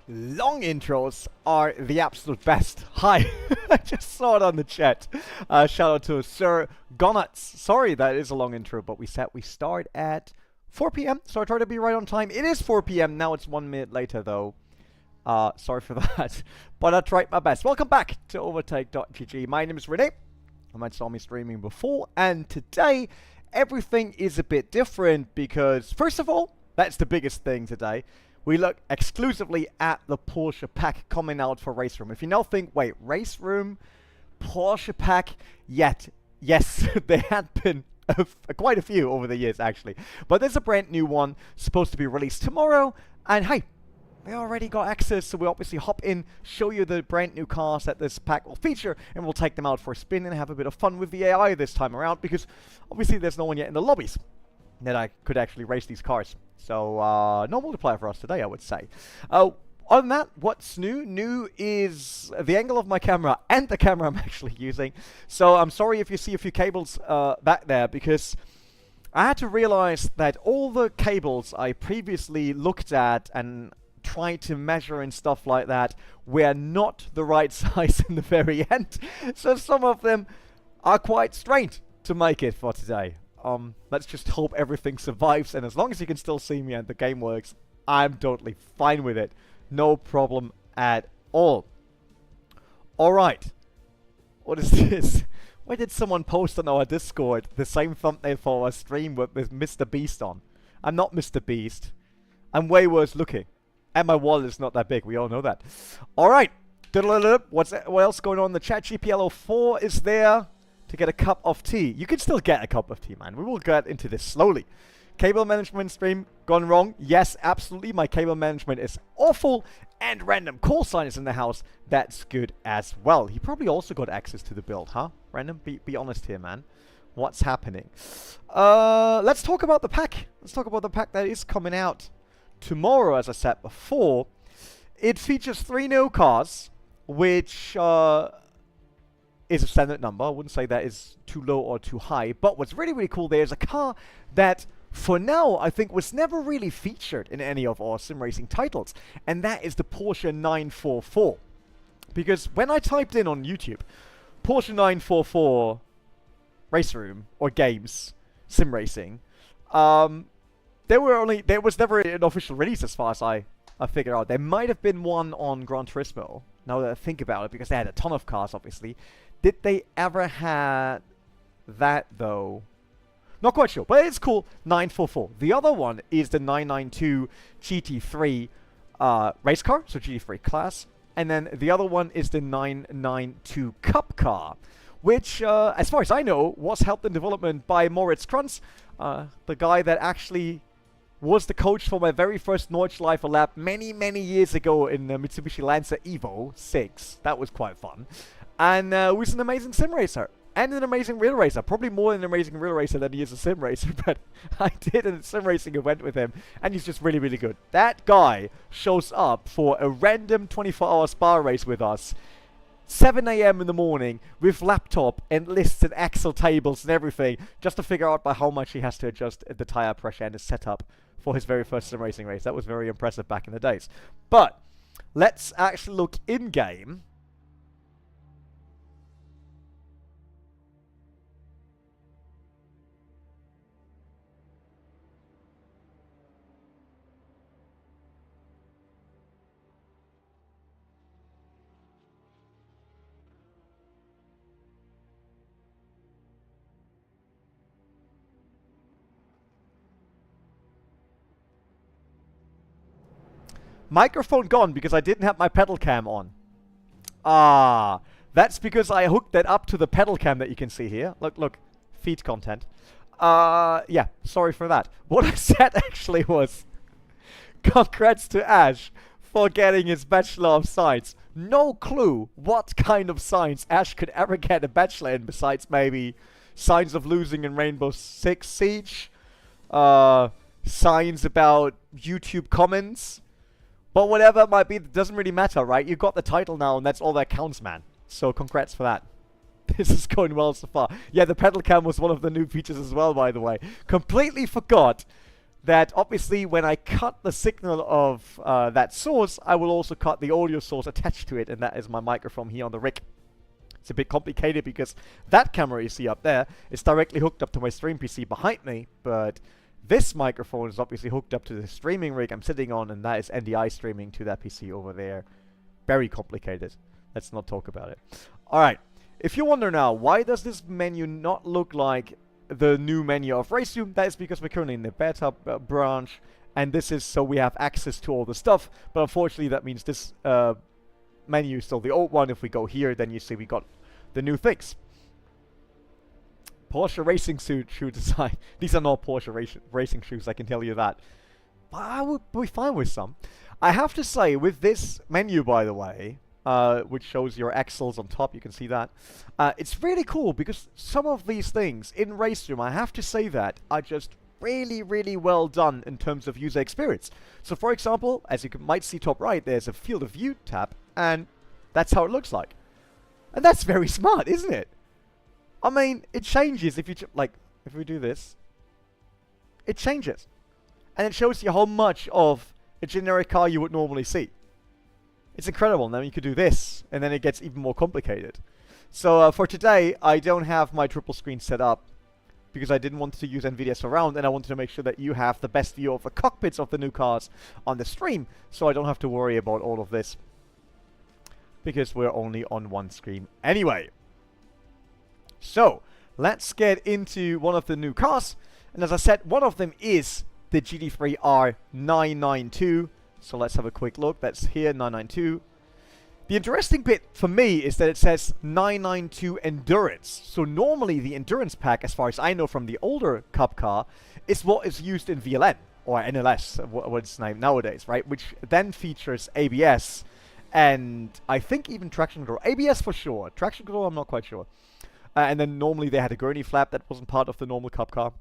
Long intros are the absolute best. Hi, I just saw it on the chat. Shout out to Sir Gonuts. Sorry that is a long intro, but we said we start at 4 p.m. So I try to be right on time. It is 4 p.m. Now it's 1 minute later though. Sorry for that, but I tried my best. Welcome back to Overtake.gg. My name is René. You might saw me streaming before, and today everything is a bit different because, first of all, that's the biggest thing today. We look exclusively at the Porsche Pack coming out for RaceRoom. If you now think, wait, RaceRoom, Porsche Pack, yes, there had been quite a few over the years, actually. But there's a brand new one supposed to be released tomorrow, and hey, we already got access, so we obviously hop in, show you the brand new cars that this pack will feature, and we'll take them out for a spin and have a bit of fun with the AI this time around, because obviously there's no one yet in the lobbies that I could actually race these cars. So, no multiplayer for us today, I would say. Other than that, what's new? New is the angle of my camera and the camera I'm actually using. So, I'm sorry if you see a few cables back there, because I had to realize that all the cables I previously looked at and tried to measure and stuff like that were not the right size in the very end. So, some of them are quite strained to make it for today. Let's just hope everything survives, and as long as you can still see me and the game works, I'm totally fine with it. No problem at all. Alright. What is this? Why did someone post on our Discord the same thumbnail for our stream with Mr. Beast on? I'm not Mr. Beast. I'm way worse looking. And my wallet is not that big, we all know that. Alright. What else going on? The chat GPL04 is there to get a cup of tea. You can still get a cup of tea, man. We will get into this slowly. Cable management stream gone wrong? Yes, absolutely. My cable management is awful. And random call sign is in the house. That's good as well. He probably also got access to the build, huh? Random, be honest here, man. What's happening? Let's talk about the pack. Let's talk about the pack that is coming out tomorrow, as I said before. It features 3 new cars, which is a standard number. I wouldn't say that is too low or too high. But what's really, really cool there is a car that, for now, I think was never really featured in any of our sim racing titles. And that is the Porsche 944. Because when I typed in on YouTube, Porsche 944 RaceRoom, or games, sim racing, there was never an official release as far as I figured out. There might have been one on Gran Turismo, now that I think about it, because they had a ton of cars, obviously. Did they ever have that, though? Not quite sure, but it's cool. 944. The other one is the 992 GT3 race car, so GT3 class. And then the other one is the 992 Cup car, which, as far as I know, was helped in development by Moritz Kranz, the guy that actually was the coach for my very first Nordschleife lap many, many years ago in the Mitsubishi Lancer Evo 6. That was quite fun. And was an amazing sim racer. And an amazing real racer. Probably more an amazing real racer than he is a sim racer. But I did a sim racing event with him. And he's just really, really good. That guy shows up for a random 24-hour spa race with us. 7 a.m. in the morning with laptop and lists and Excel tables and everything. Just to figure out by how much he has to adjust the tire pressure and the setup for his very first sim racing race. That was very impressive back in the days. But let's actually look in-game. Microphone gone because I didn't have my pedal cam on. That's because I hooked that up to the pedal cam that you can see here. Look, feed content. Yeah, sorry for that. What I said actually was, congrats to Ash for getting his Bachelor of Science. No clue what kind of science Ash could ever get a bachelor in besides maybe Signs of Losing in Rainbow Six Siege, science about YouTube comments. But whatever it might be, it doesn't really matter, right? You got the title now, and that's all that counts, man. So congrats for that. This is going well so far. Yeah, the pedal cam was one of the new features as well, by the way. Completely forgot that obviously when I cut the signal of that source, I will also cut the audio source attached to it, and that is my microphone here on the rig. It's a bit complicated because that camera you see up there is directly hooked up to my stream PC behind me, but this microphone is obviously hooked up to the streaming rig I'm sitting on, and that is NDI streaming to that PC over there. Very complicated. Let's not talk about it. Alright, if you wonder now, why does this menu not look like the new menu of RaceRoom? That is because we're currently in the beta branch, and this is so we have access to all the stuff, but unfortunately that means this menu is still the old one. If we go here, then you see we got the new things. Porsche racing shoe design. These are not Porsche racing shoes, I can tell you that. But I would be fine with some. I have to say, with this menu, by the way, which shows your axles on top, you can see that. It's really cool because some of these things in RaceRoom, I have to say that, are just really, really well done in terms of user experience. So for example, as you might see top right, there's a field of view tab, and that's how it looks like. And that's very smart, isn't it? I mean, it changes if you, like, if we do this, it changes. And it shows you how much of a generic car you would normally see. It's incredible. Now you could do this, and then it gets even more complicated. So for today, I don't have my triple screen set up because I didn't want to use NVIDIA Surround, and I wanted to make sure that you have the best view of the cockpits of the new cars on the stream, so I don't have to worry about all of this because we're only on one screen anyway. So let's get into one of the new cars, and as I said, one of them is the GT3 R992. So let's have a quick look. That's here, 992. The interesting bit for me is that it says 992 Endurance. So normally the Endurance pack, as far as I know from the older Cup car, is what is used in VLN, or NLS, what it's named nowadays, right? Which then features ABS, and I think even traction control. ABS for sure. Traction control, I'm not quite sure. And then normally they had a gurney flap that wasn't part of the normal Cup car.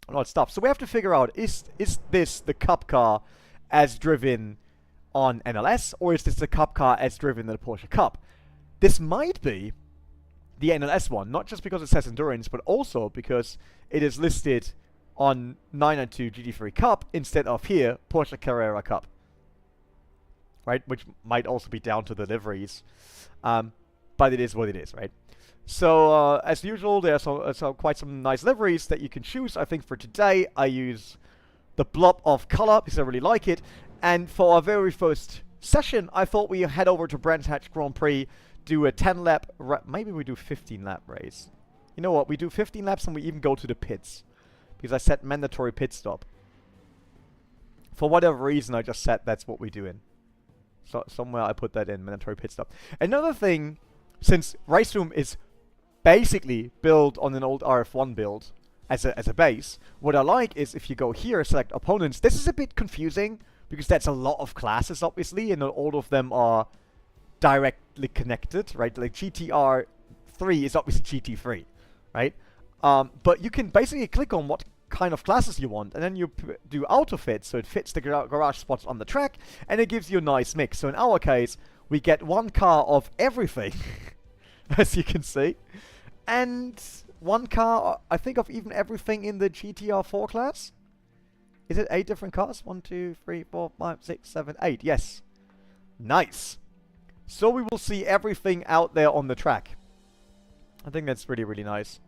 And all that stuff. So we have to figure out, is this the Cup car as driven on NLS, or is this the Cup car as driven in the Porsche Cup? This might be the NLS one, not just because it says Endurance, but also because it is listed on 992 GT3 Cup instead of here, Porsche Carrera Cup. Right? Which might also be down to the liveries. But it is what it is, right? So, as usual, there's quite some nice liveries that you can choose. I think for today, I use the blob of color because I really like it. And for our very first session, I thought we head over to Brands Hatch Grand Prix, do a 10-lap, maybe we do 15-lap race. You know what, we do 15 laps and we even go to the pits. Because I set mandatory pit stop. For whatever reason, I just said that's what we do in. So somewhere I put that in, mandatory pit stop. Another thing, since RaceRoom is basically built on an old RF1 build as a base, what I like is if you go here, select opponents. This is a bit confusing because that's a lot of classes, obviously, and not all of them are directly connected, right? Like GTR3 is obviously GT3, right? But you can basically click on what kind of classes you want, and then you do auto fit, so it fits the garage spots on the track, and it gives you a nice mix. So in our case, we get one car of everything, as you can see, and one car, I think, of even everything in the GTR4 class. Is it 8 different cars? 1, 2, 3, 4, 5, 6, 7, 8. Yes. Nice. So we will see everything out there on the track. I think that's really, really nice.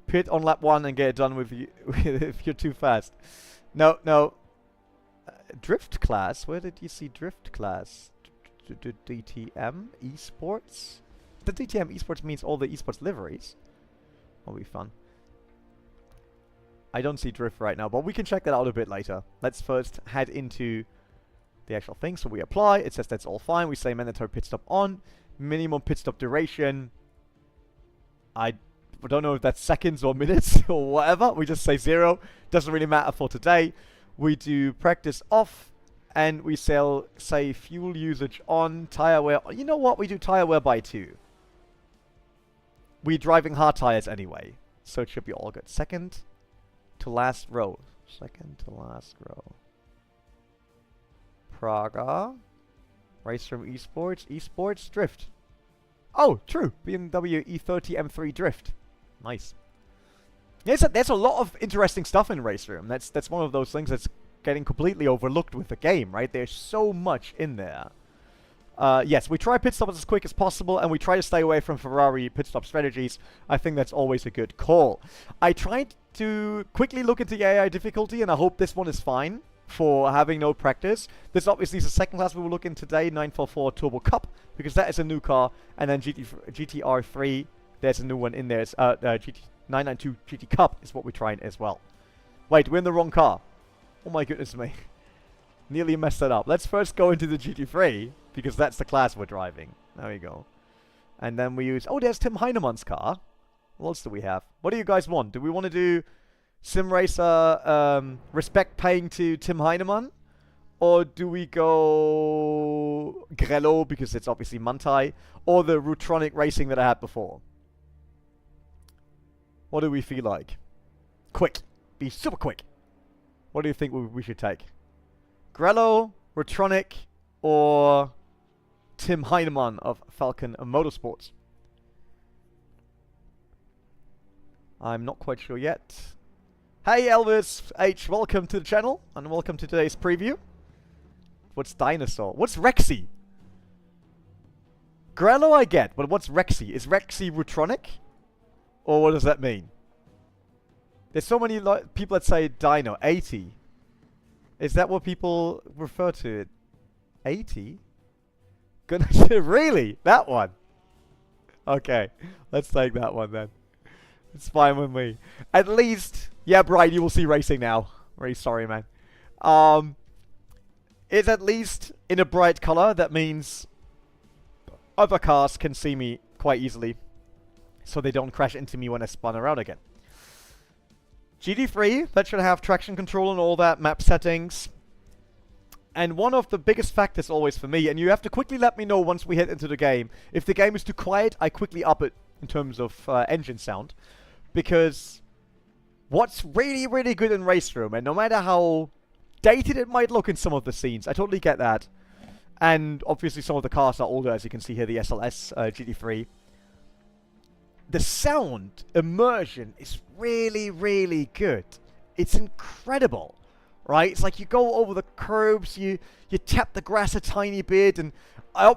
Pit on lap 1 and get it done with you if you're too fast. No, no. Drift class? Where did you see drift class? DTM esports? The DTM esports means all the esports liveries. That'll be fun. I don't see drift right now, but we can check that out a bit later. Let's first head into the actual thing. So we apply. It says that's all fine. We say mandatory pit stop on. Minimum pit stop duration. I don't know if that's seconds or minutes or whatever. We just say 0. Doesn't really matter for today. We do practice off. And we say fuel usage on, tire wear. You know what? We do tire wear by 2. We're driving hard tires anyway. So it should be all good. Second to last row. Second to last row. Praga. RaceRoom Esports. Esports Drift. Oh, true. BMW E30 M3 Drift. Nice. There's a lot of interesting stuff in RaceRoom. That's one of those things that's getting completely overlooked with the game, right? There's so much in there. Yes, we try pit stops as quick as possible, and we try to stay away from Ferrari pit stop strategies. I think that's always a good call. I tried to quickly look into the AI difficulty, and I hope this one is fine for having no practice. This obviously is the second class we will look in today, 944 Turbo Cup, because that is a new car, and then GTR3, there's a new one in there. It's, 992 GT Cup is what we're trying as well. Wait, we're in the wrong car. Oh my goodness me. Nearly messed that up. Let's first go into the GT3, because that's the class we're driving. There we go. And then we use... Oh, there's Tim Heinemann's car. What else do we have? What do you guys want? Do we want to do Sim Racer respect paying to Tim Heinemann? Or do we go Grello, because it's obviously Mantai? Or the Rutronic racing that I had before? What do we feel like? Quick. Be super quick. What do you think we should take? Grello, Rutronic, or Tim Heinemann of Falcon Motorsports? I'm not quite sure yet. Hey Elvis H, welcome to the channel, and welcome to today's preview. What's Dinosaur? What's Rexy? Grello I get, but what's Rexy? Is Rexy Rutronic? Or what does that mean? There's so many people that say Dino. 80. Is that what people refer to it? 80? Goodness, really? That one? Okay, let's take that one then. It's fine with me. At least, yeah, Brian, you will see racing now. Very sorry, man. It's at least in a bright color. That means other cars can see me quite easily, so they don't crash into me when I spun around again. GT3, that should have traction control and all that, map settings. And one of the biggest factors always for me, and you have to quickly let me know once we head into the game. If the game is too quiet, I quickly up it in terms of engine sound. Because what's really, really good in RaceRoom, and no matter how dated it might look in some of the scenes, I totally get that. And obviously some of the cars are older, as you can see here, the SLS GT3. The sound immersion is really, really good. It's incredible, right? It's like you go over the curbs, you tap the grass a tiny bit, and I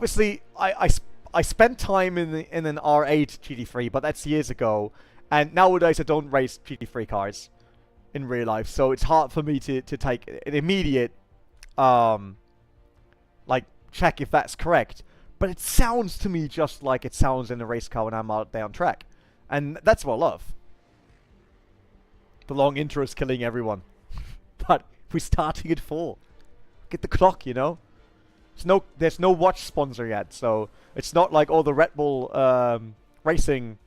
spent time in an R8 GT3, but that's years ago. And nowadays I don't race GT3 cars in real life, so it's hard for me to take an immediate like check if that's correct. But it sounds to me just like it sounds in a race car when I'm out there on track. And that's what I love. The long intro is killing everyone. But we're starting at 4. Get the clock, you know? There's no watch sponsor yet, so it's not like all the Red Bull racing.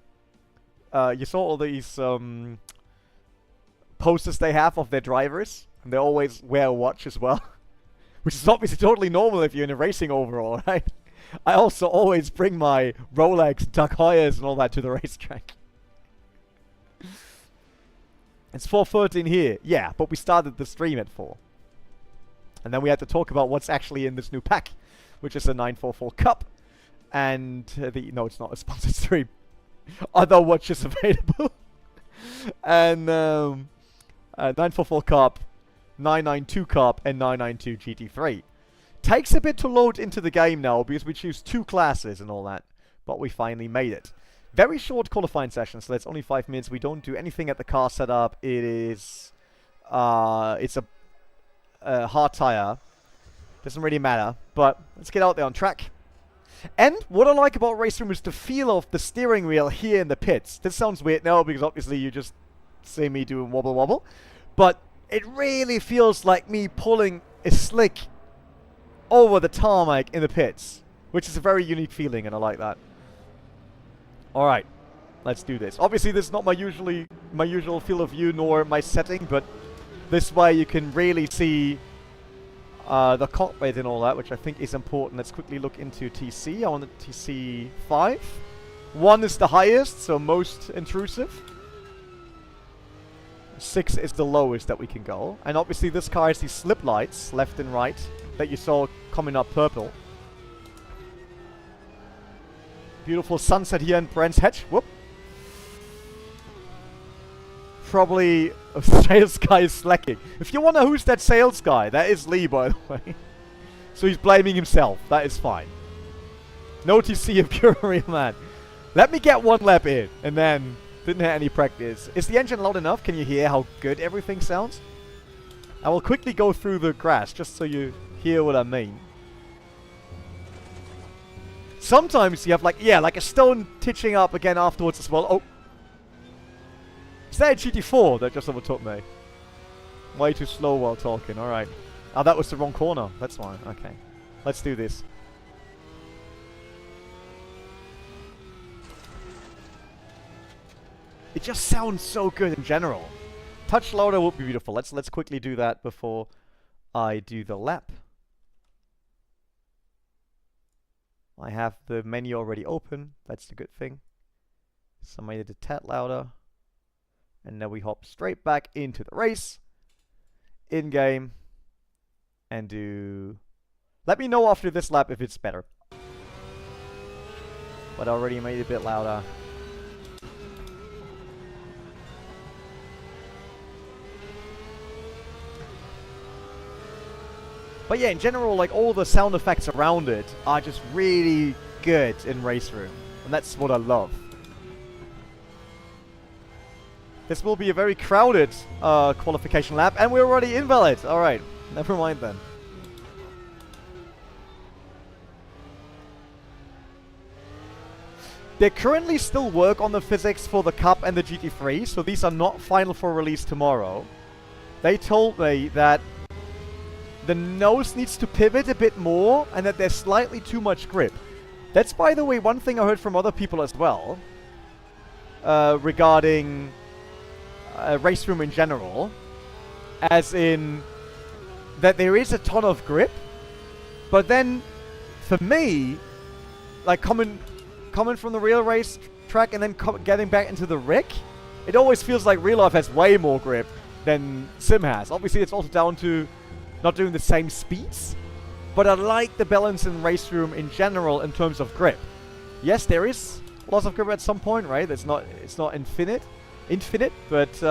You saw all these posters they have of their drivers, and they always wear a watch as well. Which is obviously totally normal if you're in a racing overall, right? I also always bring my Rolex, Tag Heuers, and all that to the racetrack. It's 4:13 here. Yeah, but we started the stream at 4. And then we had to talk about what's actually in this new pack, which is a 944 Cup. And no, it's not a sponsored stream. Other watches available. And 944 Cup, 992 Cup, and 992 GT3. Takes a bit to load into the game now, because we choose 2 classes and all that. But we finally made it. Very short qualifying session, so that's only 5 minutes. We don't do anything at the car setup. It is... it's a hard tire. Doesn't really matter. But let's get out there on track. And what I like about RaceRoom is the feel of the steering wheel here in the pits. This sounds weird now, because obviously you just see me doing wobble wobble. But it really feels like me pulling a slick over the tarmac in the pits, which is a very unique feeling, and I like that. Alright, let's do this. Obviously this is not my usual field of view nor my setting, but this way you can really see the cockpit and all that, which I think is important. Let's quickly look into TC. I want the TC 5. 1 is the highest, so most intrusive. 6 is the lowest that we can go. And obviously this car has these slip lights, left and right, that you saw coming up purple. Beautiful sunset here in Brands Hatch. Whoop. probably a sales guy is slacking. If you wonder who's that sales guy, that is Lee, by the way. So he's blaming himself. That is fine. No TC of pure real man. Let me get one lap in, and then didn't have any practice. Is the engine loud enough? Can you hear how good everything sounds? I will quickly go through the grass just so you hear what I mean. Sometimes you have like a stone titching up again afterwards as well. Oh. Is that a GT4 that just overtook me? Way too slow while talking. Alright. Oh, that was the wrong corner. That's why. Okay. Let's do this. It just sounds so good in general. Touch louder would be beautiful. Let's quickly do that before I do the lap. I have the menu already open. That's the good thing. So I made it a tad louder. And then we hop straight back into the race. In-game. And do... Let me know after this lap if it's better. But I already made it a bit louder. But yeah, in general, like all the sound effects around it are just really good in RaceRoom. And that's what I love. This will be a very crowded qualification lap, and we're already invalid. Alright, never mind then. They currently still work on the physics for the Cup and the GT3, so these are not final for release tomorrow. They told me that the nose needs to pivot a bit more, and that there's slightly too much grip. That's, by the way, one thing I heard from other people as well, regarding RaceRoom in general, as in that there is a ton of grip, but then for me, like coming from the real race track and then getting back into the rig, it always feels like real life has way more grip than sim has. Obviously, it's also down to not doing the same speeds, but I like the balance in RaceRoom in general in terms of grip. Yes, there is loss of grip at some point, right? It's not infinite, but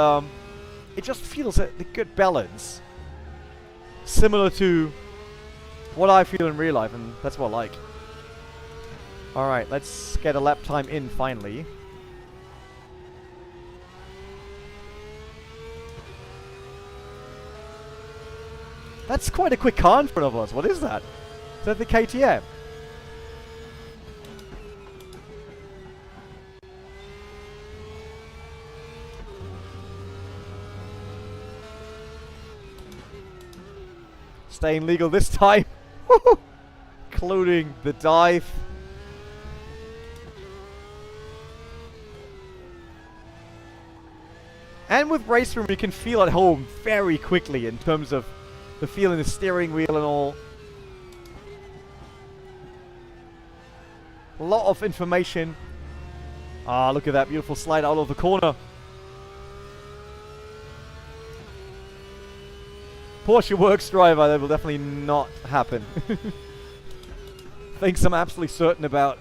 it just feels a good balance, similar to what I feel in real life, and that's what I like. All right, let's get a lap time in finally. That's quite a quick car in front of us. What is that? Is that the KTM? Staying legal this time. Including the dive. And with RaceRoom, you can feel at home very quickly in terms of the feel in the steering wheel and all. A lot of information. Ah, look at that beautiful slide out of the corner. Porsche Works driver, that will definitely not happen. Things I'm absolutely certain about.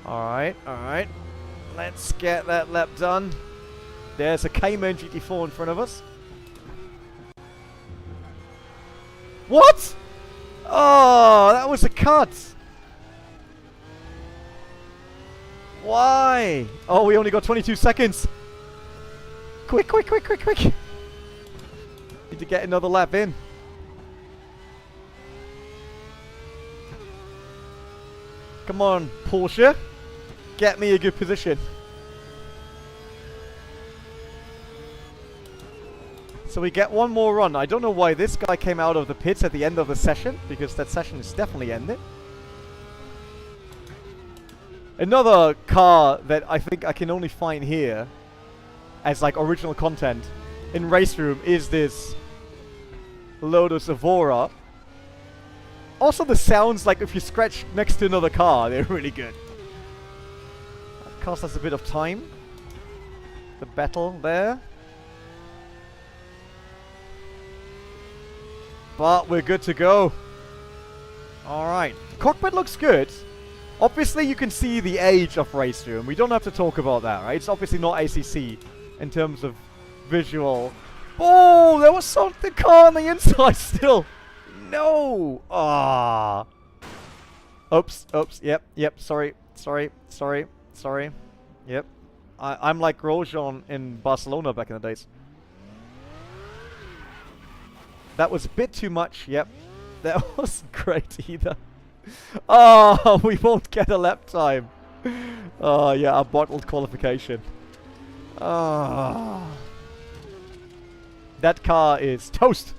Alright, alright. Let's get that lap done. There's a Cayman GT4 in front of us. What? Oh, that was a cut. Why? Oh, we only got 22 seconds. Quick, quick, quick, quick, quick. Need to get another lap in. Come on, Porsche. Get me a good position. So we get one more run. I don't know why this guy came out of the pits at the end of the session, because that session is definitely ended. Another car that I think I can only find here as like original content in RaceRoom is this Lotus Evora. Also the sounds, like if you scratch next to another car, they're really good. That cost us a bit of time. The battle there. But we're good to go. Alright. Cockpit looks good. Obviously, you can see the age of RaceRoom. We don't have to talk about that, right? It's obviously not ACC in terms of visual. Oh, there was something car on the inside still. No. Ah. Oops. Oops. Yep. Sorry. Yep. I'm like Grosjean in Barcelona back in the days. That was a bit too much. Yep. That wasn't great either. Oh, we won't get a lap time. Oh, yeah, a bottled qualification. Oh. That car is toast.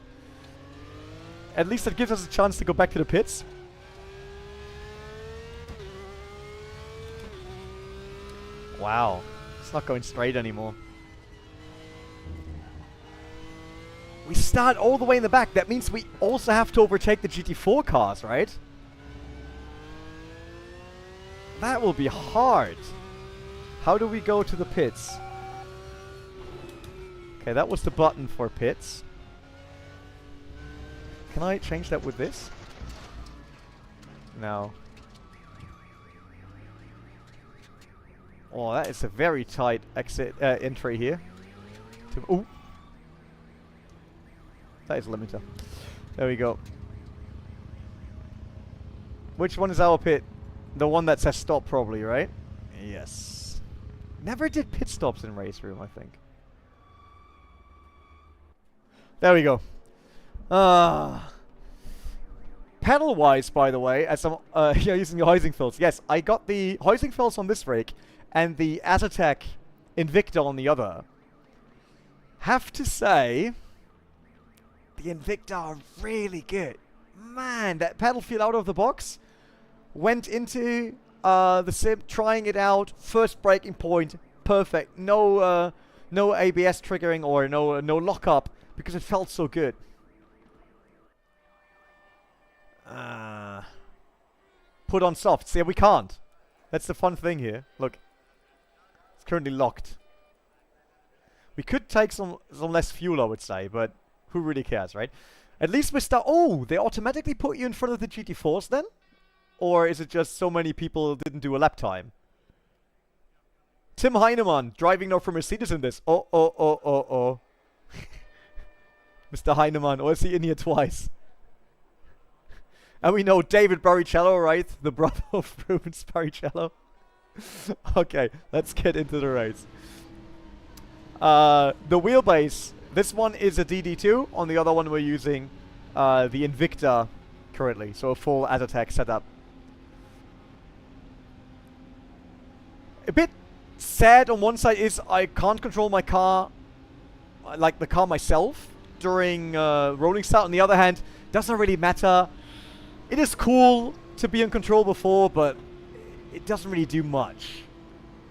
At least it gives us a chance to go back to the pits. Wow. It's not going straight anymore. We start all the way in the back. That means we also have to overtake the GT4 cars, right? That will be hard. How do we go to the pits? Okay, that was the button for pits. Can I change that with this? No. Oh, that is a very tight exit entry here. Ooh. That is a limiter. There we go. Which one is our pit? The one that says stop, probably, right? Yes. Never did pit stops in RaceRoom, I think. There we go. Pedal-wise, by the way, as I'm using the Heusingfels. Yes, I got the Heusingfels on this rig and the Azatec Invicta on the other. Have to say, the Invicta are really good. Man, that pedal feel out of the box. Went into the sim, trying it out. First braking point, perfect. No ABS triggering or no lockup because it felt so good. Put on soft. See, we can't. That's the fun thing here. Look, it's currently locked. We could take some less fuel, I would say, but who really cares, right? At least we start. Oh, they automatically put you in front of the GT4s then? Or is it just so many people didn't do a lap time? Tim Heinemann driving now for Mercedes in this. Oh. Mr. Heinemann, or is he in here twice? And we know David Barrichello, right? The brother of Rubens Barrichello. Okay, let's get into the race. The wheelbase. This one is a DD2. On the other one we're using the Invicta currently. So a full Azatec setup. A bit sad on one side is I can't control my car, like the car myself, during rolling start. On the other hand, doesn't really matter. It is cool to be in control before, but it doesn't really do much.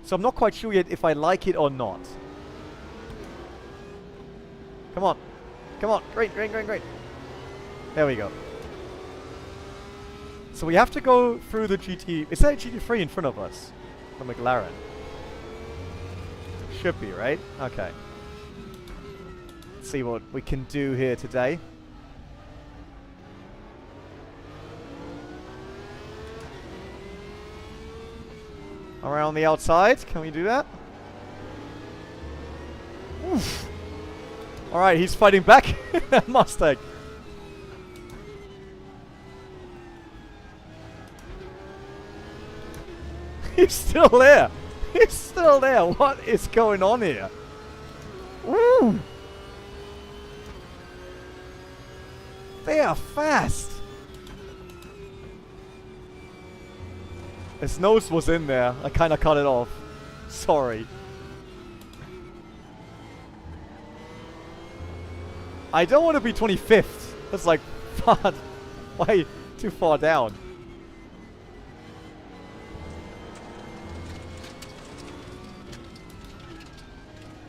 So I'm not quite sure yet if I like it or not. Come on. Come on. Great. There we go. So we have to go through the GT. Is there a GT3 in front of us? The McLaren. Should be, right? Okay. Let's see what we can do here today. Around the outside. Can we do that? Oof. Alright, he's fighting back. Mustang. He's still there. He's still there. What is going on here? Woo! They are fast. His nose was in there. I kind of cut it off. Sorry. I don't want to be 25th. That's like far, way too far down.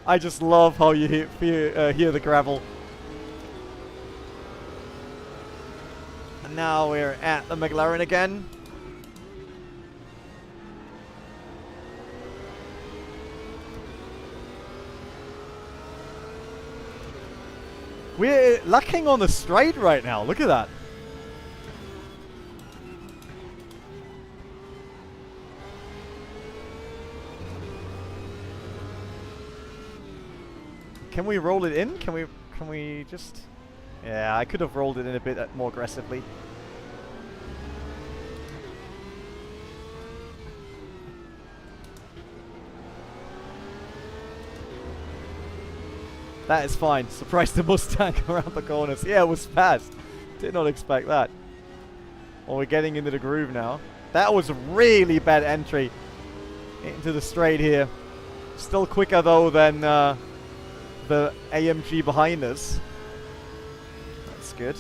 I just love how you hear the gravel. And now we're at the McLaren again. We're lacking on the straight right now. Look at that. Can we roll it in? Can we just... Yeah, I could have rolled it in a bit more aggressively. That is fine. Surprised the Mustang around the corners. Yeah, it was fast. Did not expect that. Well, we're getting into the groove now. That was a really bad entry into the straight here. Still quicker though than the AMG behind us. That's good.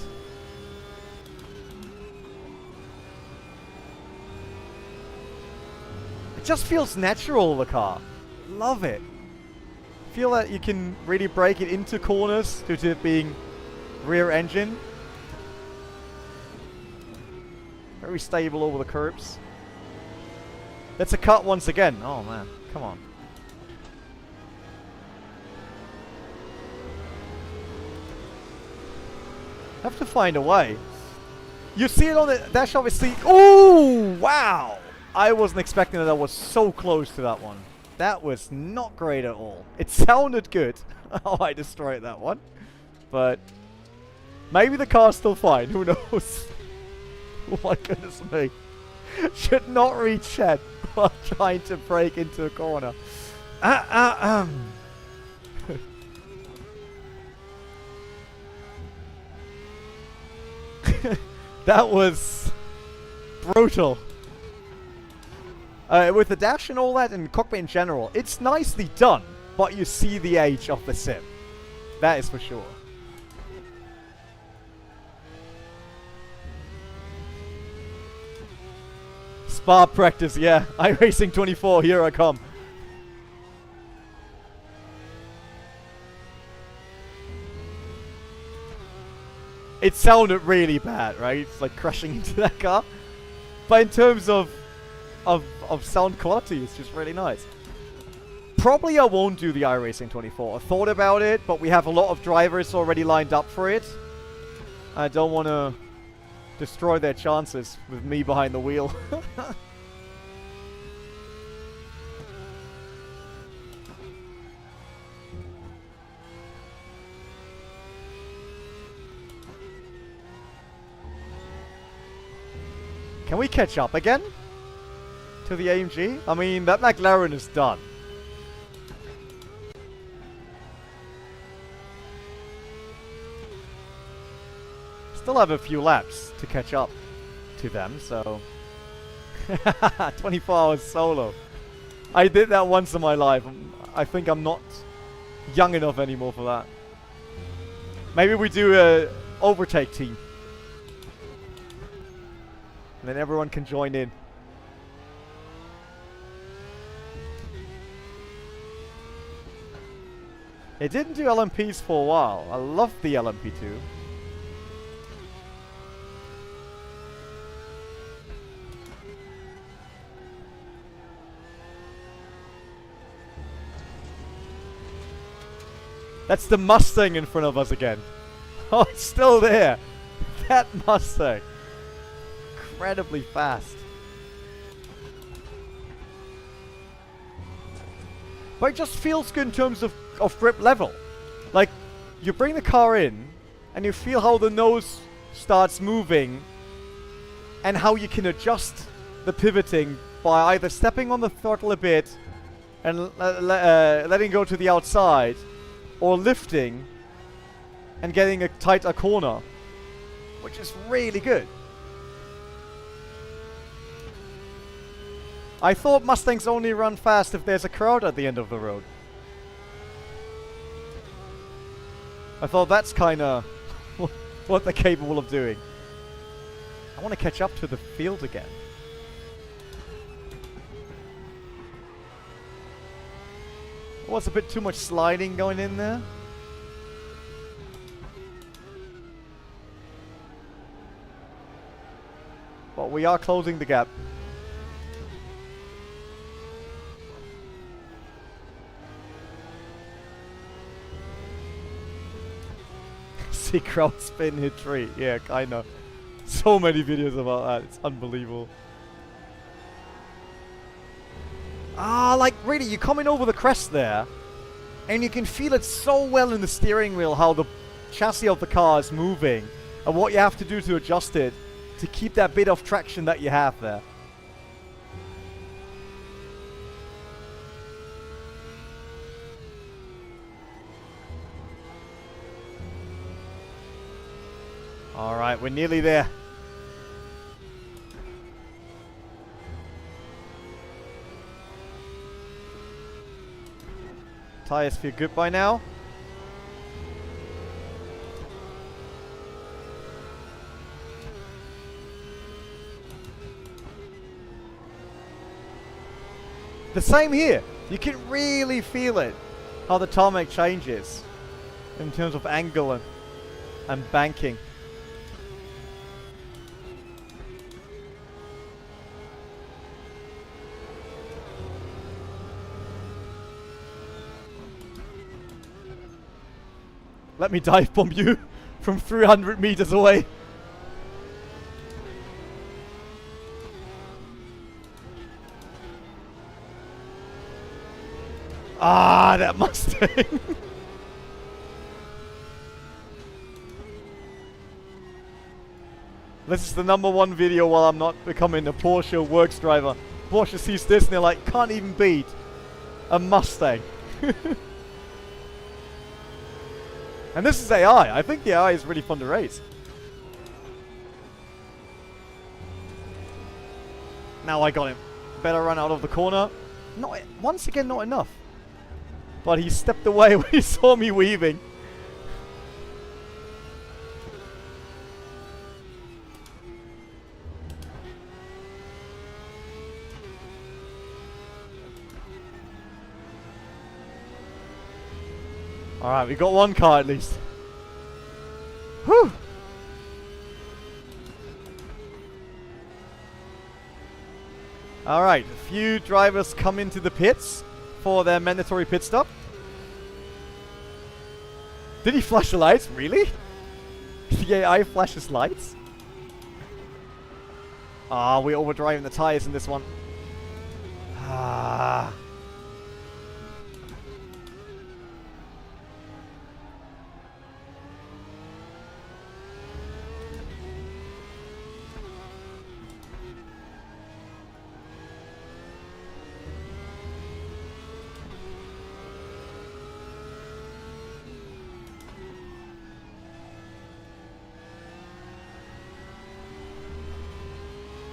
It just feels natural, the car. Love it. Feel that you can really break it into corners due to it being rear engine. Very stable over the curbs. That's a cut once again. Oh man, come on. Have to find a way. You see it on the dash, obviously. Oh, wow. I wasn't expecting that I was so close to that one. That was not great at all. It sounded good. Oh, I destroyed that one. But maybe the car's still fine. Who knows? Oh my goodness me. Should not reach head while trying to break into a corner. That was brutal. With the dash and all that, and cockpit in general, it's nicely done, but you see the age of the sim. That is for sure. Spa practice, yeah. iRacing 24, here I come. It sounded really bad, right? It's like crashing into that car. But in terms of sound quality, it's just really nice. Probably I won't do the iRacing 24. I thought about it, but we have a lot of drivers already lined up for it. I don't want to destroy their chances with me behind the wheel. Can we catch up again to the AMG? I mean, that McLaren is done. Still have a few laps to catch up to them, so... 24 hours solo. I did that once in my life. I think I'm not young enough anymore for that. Maybe we do a overtake team. And then everyone can join in. It didn't do LMPs for a while. I love the LMP2. That's the Mustang in front of us again. Oh, it's still there. That Mustang. Incredibly fast. But it just feels good in terms of grip level. Like, you bring the car in, and you feel how the nose starts moving, and how you can adjust the pivoting by either stepping on the throttle a bit, and letting go to the outside, or lifting, and getting a tighter corner. Which is really good. I thought Mustangs only run fast if there's a crowd at the end of the road. I thought that's kind of what they're capable of doing. I want to catch up to the field again. Was a bit too much sliding going in there. But we are closing the gap. See crowd spin hit tree. Yeah, kinda. So many videos about that. It's unbelievable. Ah, like really, you're coming over the crest there, And you can feel it so well in the steering wheel how the chassis of the car is moving and what you have to do to adjust it to keep that bit of traction that you have there. Alright, we're nearly there. Tires feel good by now. The same here. You can really feel it, how the tarmac changes in terms of angle and banking. Let me dive bomb you from 300 meters away. Ah, that Mustang. This is the #1 video while I'm not becoming a Porsche works driver. Porsche sees this and they're like, can't even beat a Mustang. And this is AI. I think the AI is really fun to race. Now I got him. Better run out of the corner. Not once again, not enough. But he stepped away when he saw me weaving. Alright, we got one car at least. Whew! Alright, a few drivers come into the pits for their mandatory pit stop. Did he flash the lights? Really? The AI flashes lights? Ah, we're overdriving the tires in this one. Ah.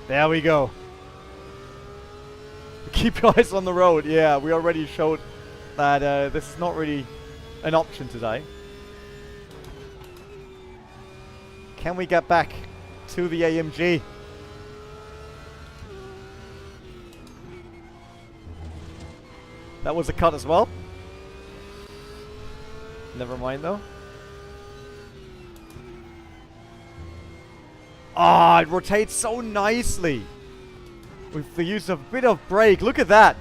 There we go. Keep your eyes on the road. Yeah, we already showed that this is not really an option today. Can we get back to the AMG? That was a cut as well. Never mind though. Ah, it rotates so nicely with the use of a bit of brake. Look at that.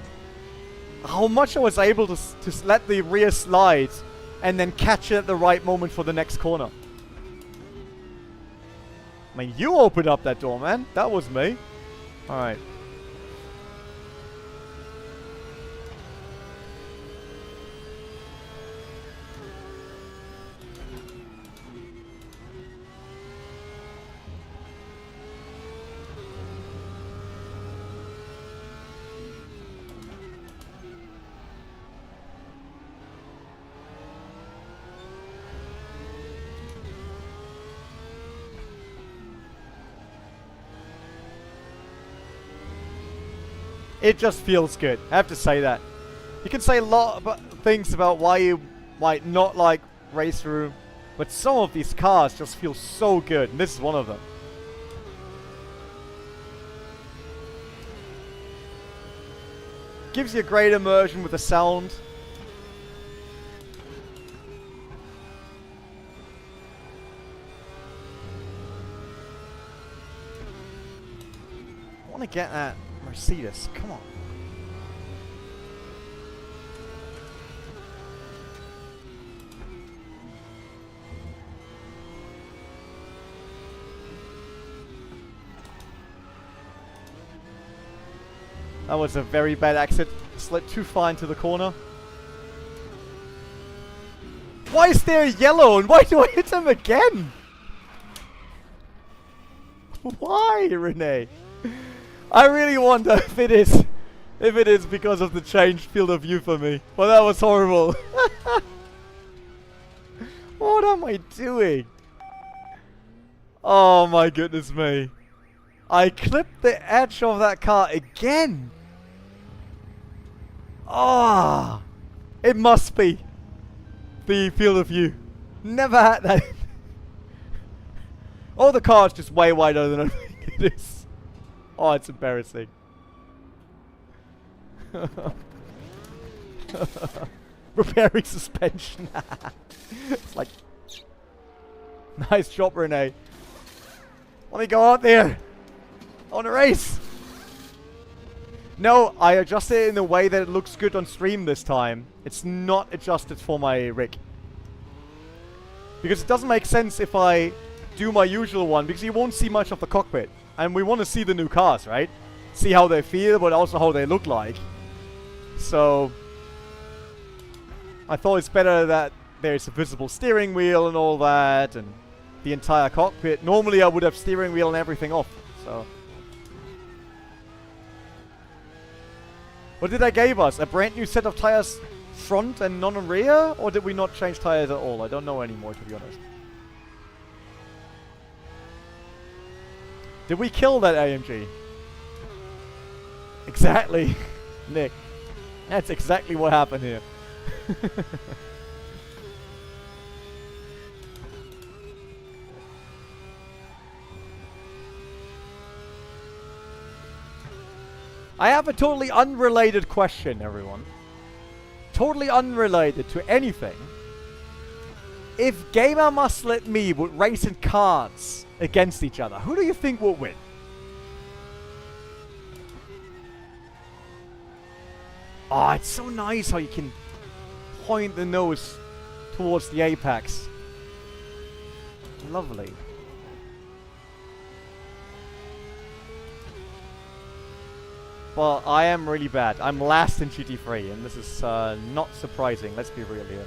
How much I was able to let the rear slide and then catch it at the right moment for the next corner. I mean, you opened up that door, man. That was me. Alright. It just feels good. I have to say that. You can say a lot of things about why you might not like RaceRoom, but some of these cars just feel so good, and this is one of them. Gives you a great immersion with the sound. I want to get that Mercedes, come on. That was a very bad exit. Slid too far into the corner. Why is there yellow and why do I hit him again? Why, René? I really wonder if it is because of the changed field of view for me. Well, that was horrible. What am I doing? Oh my goodness me. I clipped the edge of that car again. Ah, it must be the field of view. Never had that. Oh, the car is just way wider than I think it is. Oh, it's embarrassing. Repairing suspension. It's like, nice job, René. Let me go out there. I want to race. No, I adjusted it in a way that it looks good on stream this time. It's not adjusted for my rig. Because it doesn't make sense if I do my usual one, because you won't see much of the cockpit. And we want to see the new cars, right? See how they feel, but also how they look like. So I thought it's better that there's a visible steering wheel and all that, and the entire cockpit. Normally I would have steering wheel and everything off. So what did they give us? A brand new set of tires front and none on rear? Or did we not change tires at all? I don't know anymore, to be honest. Did we kill that AMG? Exactly, Nick. That's exactly what happened here. I have a totally unrelated question, everyone. Totally unrelated to anything. If Gamer Must Let Me would race in cards against each other, who do you think would win? Oh, it's so nice how you can point the nose towards the apex. Lovely. Well, I am really bad. I'm last in GT3, and this is not surprising. Let's be real here.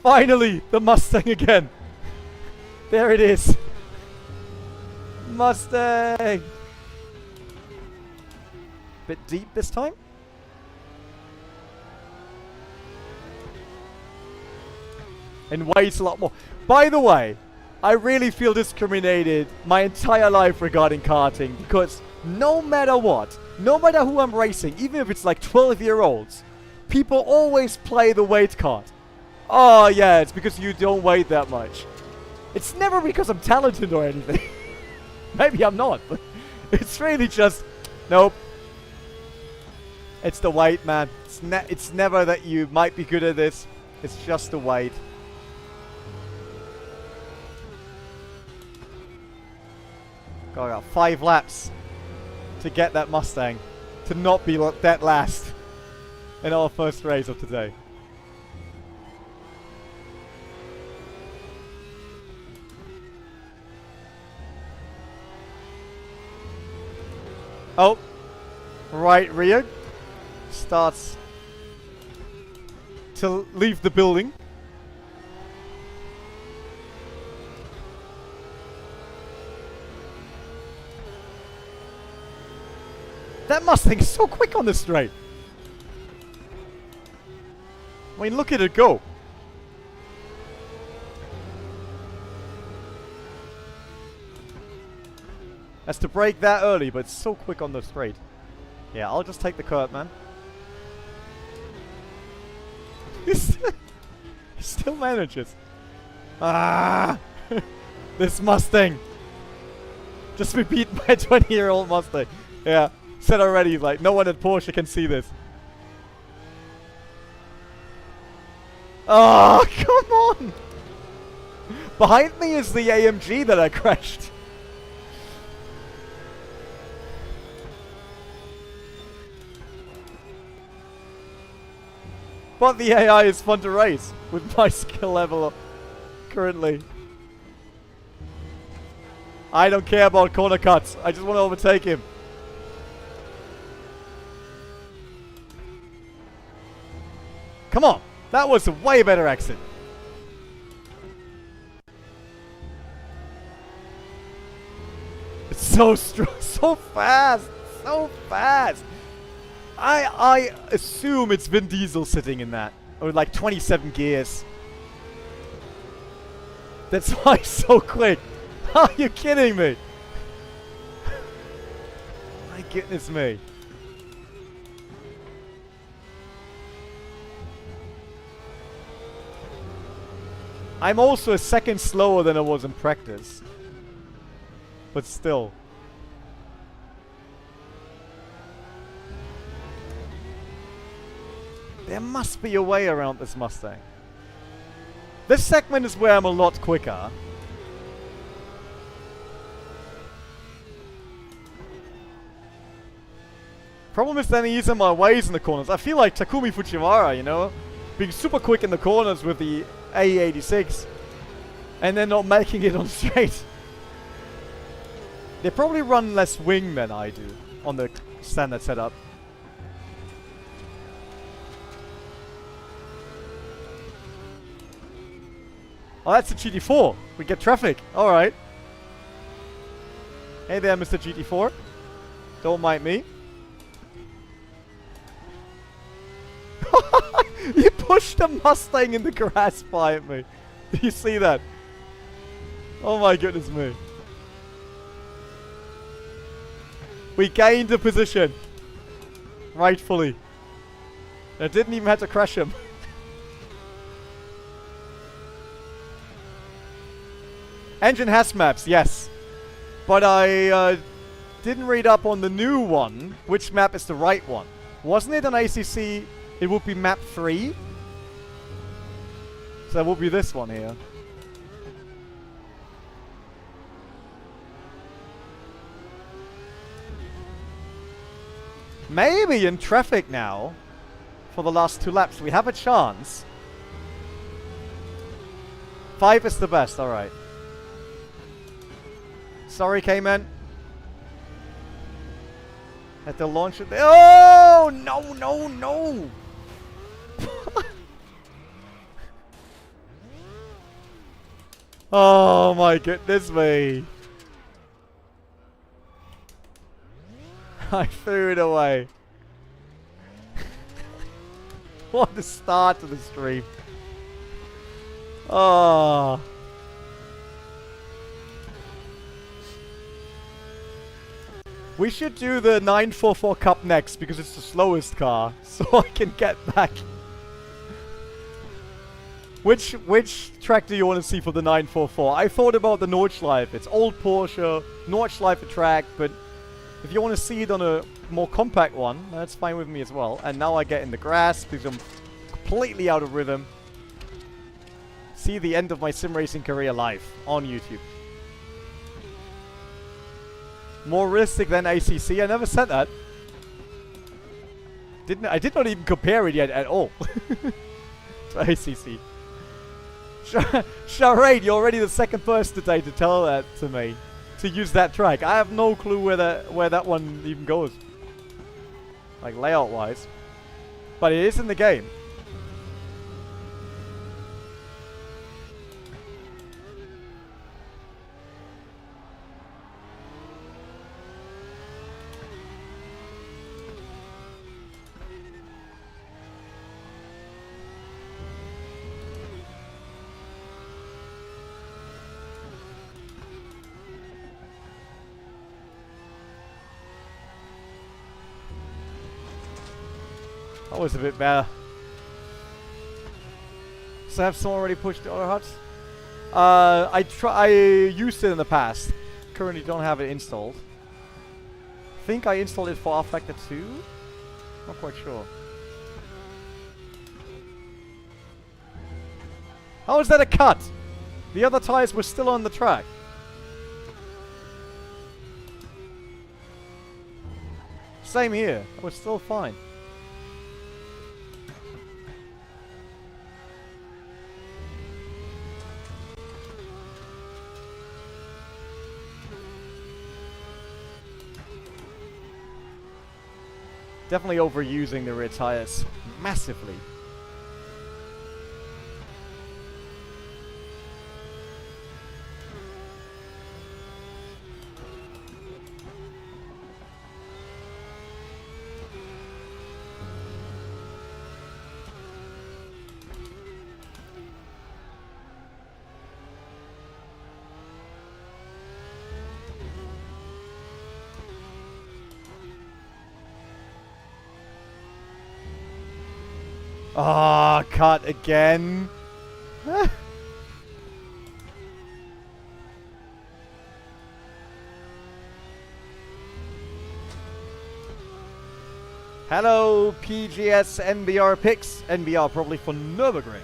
Finally, the Mustang again. There it is. Mustang. Bit deep this time. And weighs a lot more. By the way, I really feel discriminated my entire life regarding karting, because no matter what, no matter who I'm racing, even if it's like 12-year-olds, people always play the weight card. Oh yeah, it's because you don't weigh that much. It's never because I'm talented or anything. Maybe I'm not, but it's really just, nope. It's the weight, man. It's never that you might be good at this. It's just the weight. God, I got 5 laps to get that Mustang to not be dead last in our first race of today. Oh, right rear starts to leave the building. That Mustang's so quick on the straight. I mean, look at it go. Has to brake that early, but it's so quick on the straight. Yeah, I'll just take the curb, man. He still manages. Ah! This Mustang. Just be beaten by a 20-year-old Mustang. Yeah, said already, like, no one at Porsche can see this. Oh, come on! Behind me is the AMG that I crashed. But the AI is fun to race with my skill level currently. I don't care about corner cuts. I just want to overtake him. Come on. That was a way better exit. It's so strong, so fast, so fast. I assume it's Vin Diesel sitting in that, or like 27 gears. That's why it's so quick. Are you kidding me? My goodness me. I'm also a second slower than I was in practice. But still. There must be a way around this Mustang. This segment is where I'm a lot quicker. Problem is then he's in my ways in the corners. I feel like Takumi Fujiwara, you know? Being super quick in the corners with the A86. And then not making it on straight. They probably run less wing than I do on the standard setup. Oh, that's a GT4. We get traffic. Alright. Hey there, Mr. GT4. Don't mind me. You pushed a Mustang in the grass by me. Do you see that? Oh my goodness me. We gained a position. Rightfully. I didn't even have to crash him. Engine has maps, yes. But I didn't read up on the new one, which map is the right one. Wasn't it on ACC? It would be map 3. So that would be this one here. Maybe in traffic now, for the last 2 laps, we have a chance. 5 is the best, alright. Sorry, K-Man. Had to launch it. Oh! No, no, no! Oh my goodness me. I threw it away. What a start to the stream. Oh. We should do the 944 Cup next because it's the slowest car, so I can get back. Which track do you want to see for the 944? I thought about the Nordschleife. It's old Porsche, Nordschleife track, but if you want to see it on a more compact one, that's fine with me as well. And now I get in the grass because I'm completely out of rhythm. See the end of my sim racing career live on YouTube. More realistic than ACC? I never said that. I did not even compare it yet at all to ACC. Charade, you're already the second person today to tell that to me. To use that track. I have no clue where that one even goes. Like layout wise. But it is in the game. That was a bit better. So have someone already pushed the auto huts? I used it in the past. Currently don't have it installed. I think I installed it for R Factor 2. Not quite sure. How is that a cut? The other tires were still on the track. Same here. It was still fine. Definitely overusing the rear tires massively. Oh, cut again. Hello, PGS NBR picks. NBR probably for Nürburgring.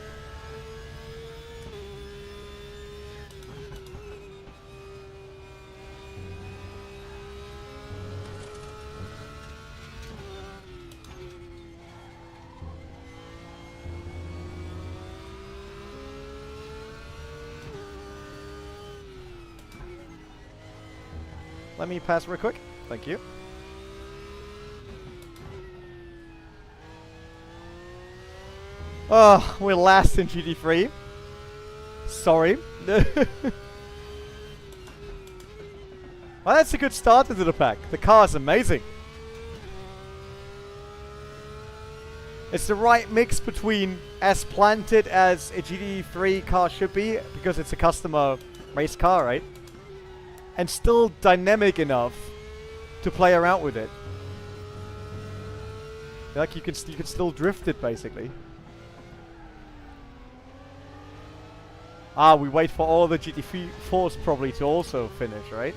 Let me pass real quick. Thank you. Oh, we're last in GT3. Sorry. Well, that's a good start into the pack. The car's amazing. It's the right mix between as planted as a GT3 car should be, because it's a customer race car, right? And still dynamic enough to play around with it. Like you can still drift it basically. Ah, we wait for all the GT4s probably to also finish, right?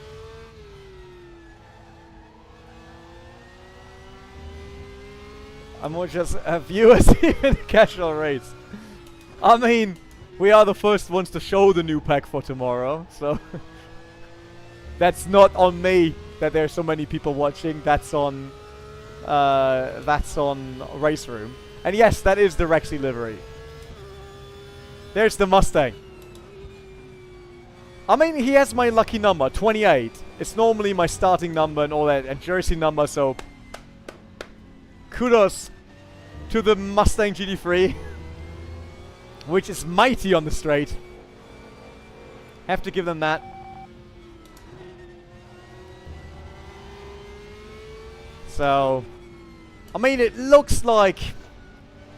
I'm more just viewers in a casual race. I mean, we are the first ones to show the new pack for tomorrow, so that's not on me that there's so many people watching. That's on RaceRoom. And yes, that is the Rexy livery. There's the Mustang. I mean, he has my lucky number, 28. It's normally my starting number and all that, and jersey number, so kudos to the Mustang GT3, which is mighty on the straight. Have to give them that. So, I mean, it looks like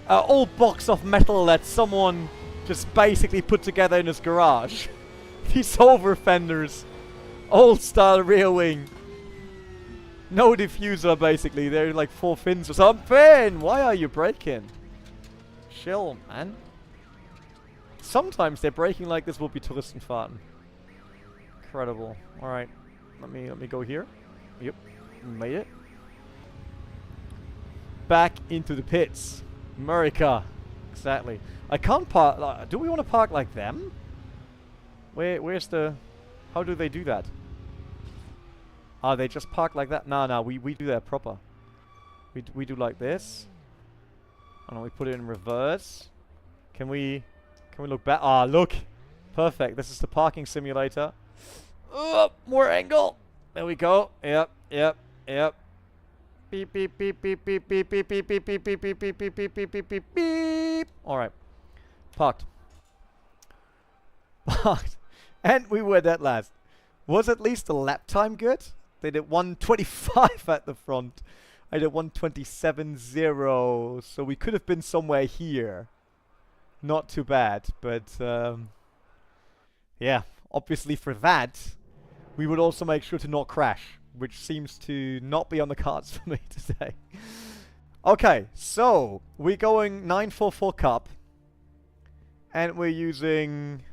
an old box of metal that someone just basically put together in his garage. These over fenders, old style rear wing, no diffuser basically. They're like 4 fins or something. Why are you braking? Chill, man. Sometimes they're braking like this will be Touristenfahrten. Incredible. All right, let me go here. Yep, made it. Back into the pits, America. Exactly. I can't park. Do we want to park like them? Where's the... How do they do that? Ah, they just park like that? Nah, we do that proper. We do like this. And then we put it in reverse. Can we look back? Ah, look! Perfect. This is the parking simulator. More angle! There we go. Yep. Beep, beep, beep, beep, beep, beep, beep, beep, beep, beep, beep, beep, beep, beep, beep, beep, beep, beep, beep. Alright. Parked. Parked. And we were dead last. Was at least the lap time good? They did 1:25 at the front. I did 1:27.0. So we could have been somewhere here. Not too bad. But, yeah. Obviously for that, we would also make sure to not crash. Which seems to not be on the cards for me today. Okay, so we're going 944 Cup. And we're using...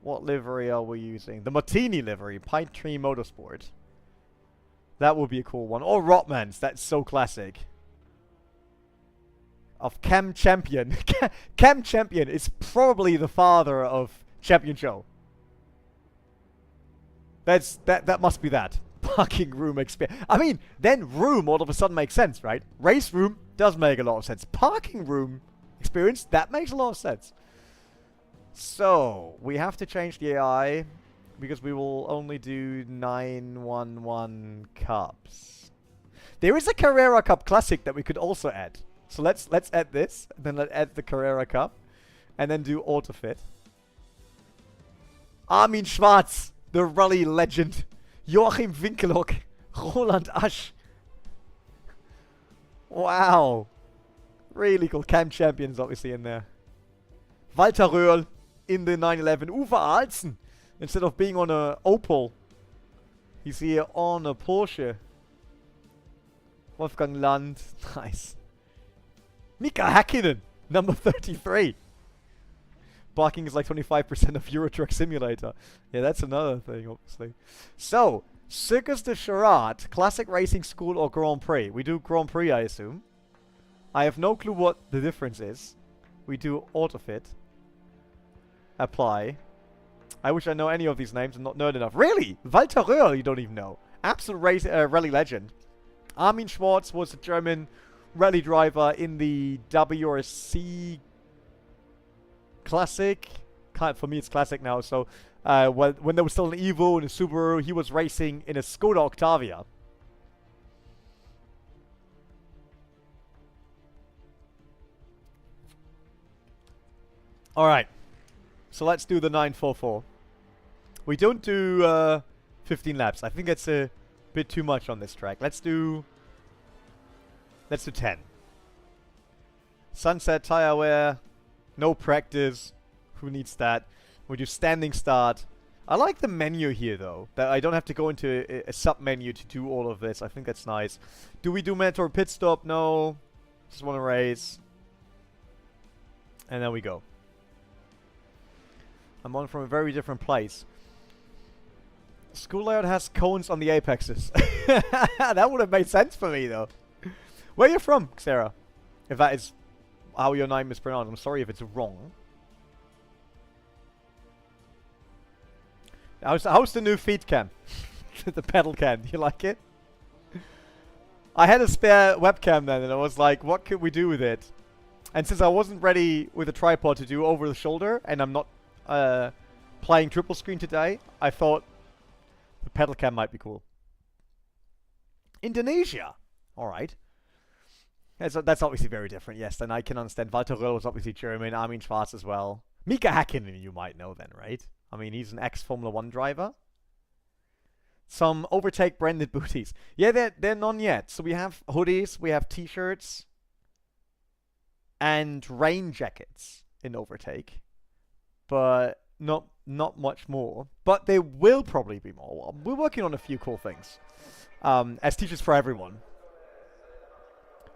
What livery are we using? The Martini livery, Pine Tree Motorsport. That would be a cool one. Or Rotmans, that's so classic. Of Cam Champion. Cam Champion is probably the father of Champion Joe. That must be that. Parking room experience. I mean, then room all of a sudden makes sense, right? Race room does make a lot of sense. Parking room experience, that makes a lot of sense. So, we have to change the AI because we will only do 911 Cups. There is a Carrera Cup Classic that we could also add. So let's add this, and then let's add the Carrera Cup, and then do autofit. Armin Schwarz, the rally legend. Joachim Winkelhock, Roland Asch. Wow. Really cool. Cam Champions obviously in there. Walter Röhrl in the 911. Uwe Ahlsen, instead of being on a Opel, he's here on a Porsche. Wolfgang Land. Nice. Mika Hakkinen, number 33. Barking is like 25% of Euro Truck Simulator. Yeah, that's another thing, obviously. So, Circus de Charade, Classic Racing School or Grand Prix? We do Grand Prix, I assume. I have no clue what the difference is. We do Autofit. Apply. I wish I know any of these names and not nerd enough. Really? Walter Röhrl, you don't even know. Absolute rally legend. Armin Schwarz was a German rally driver in the WRC Classic. For me, it's Classic now. So, when there was still an Evo and a Subaru, he was racing in a Skoda Octavia. Alright. So let's do the 944. We don't do 15 laps. I think that's a bit too much on this track. Let's do 10. Sunset tire wear. No practice. Who needs that? We do standing start. I like the menu here though. That I don't have to go into a sub-menu to do all of this. I think that's nice. Do we do mandatory pit stop? No. Just want to race. And there we go. I'm on from a very different place. School layout has cones on the apexes. That would have made sense for me though. Where are you from, Sarah? If that is how your name is pronounced. I'm sorry if it's wrong. How's the new feed cam? The pedal cam. Do you like it? I had a spare webcam then and I was like, what could we do with it? And since I wasn't ready with a tripod to do over the shoulder and I'm not playing triple screen today, I thought the pedal cam might be cool. Indonesia. Alright. That's obviously very different, yes. Then I can understand. Walter Röhrl was obviously German. Armin Schwarz as well. Mika Hakkinen you might know then, right? I mean, he's an ex-Formula 1 driver. Some overtake branded booties. Yeah, they're none yet. So we have hoodies, we have t-shirts, and rain jackets in overtake. But not much more. But there will probably be more. We're working on a few cool things. As t-shirts for everyone.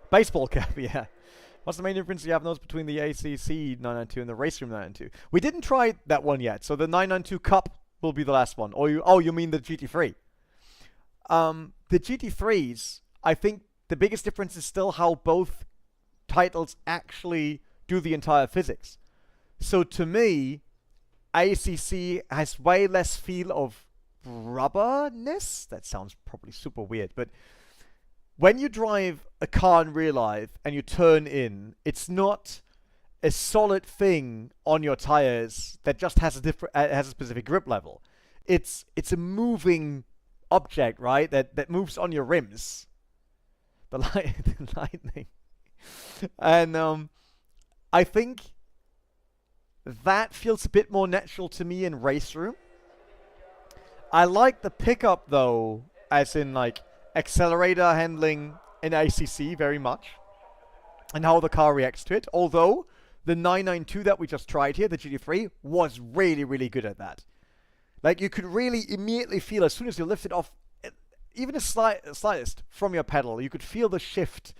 Baseball cap, yeah. What's the main difference you have those between the ACC 992 and the RaceRoom 992? We didn't try that one yet, so the 992 Cup will be the last one. Or you mean the GT3? The GT3s, I think the biggest difference is still how both titles actually do the entire physics. So to me, ACC has way less feel of rubberness. That sounds probably super weird, but when you drive a car in real life and you turn in, it's not a solid thing on your tires that just has a specific grip level. It's a moving object, right? That moves on your rims. The lightning. And I think that feels a bit more natural to me in RaceRoom. I like the pickup though, as in like accelerator handling in ACC very much, and how the car reacts to it. Although the 992 that we just tried here, the GT3, was really, really good at that. Like you could really immediately feel as soon as you lift it off, even the slightest from your pedal, you could feel the shift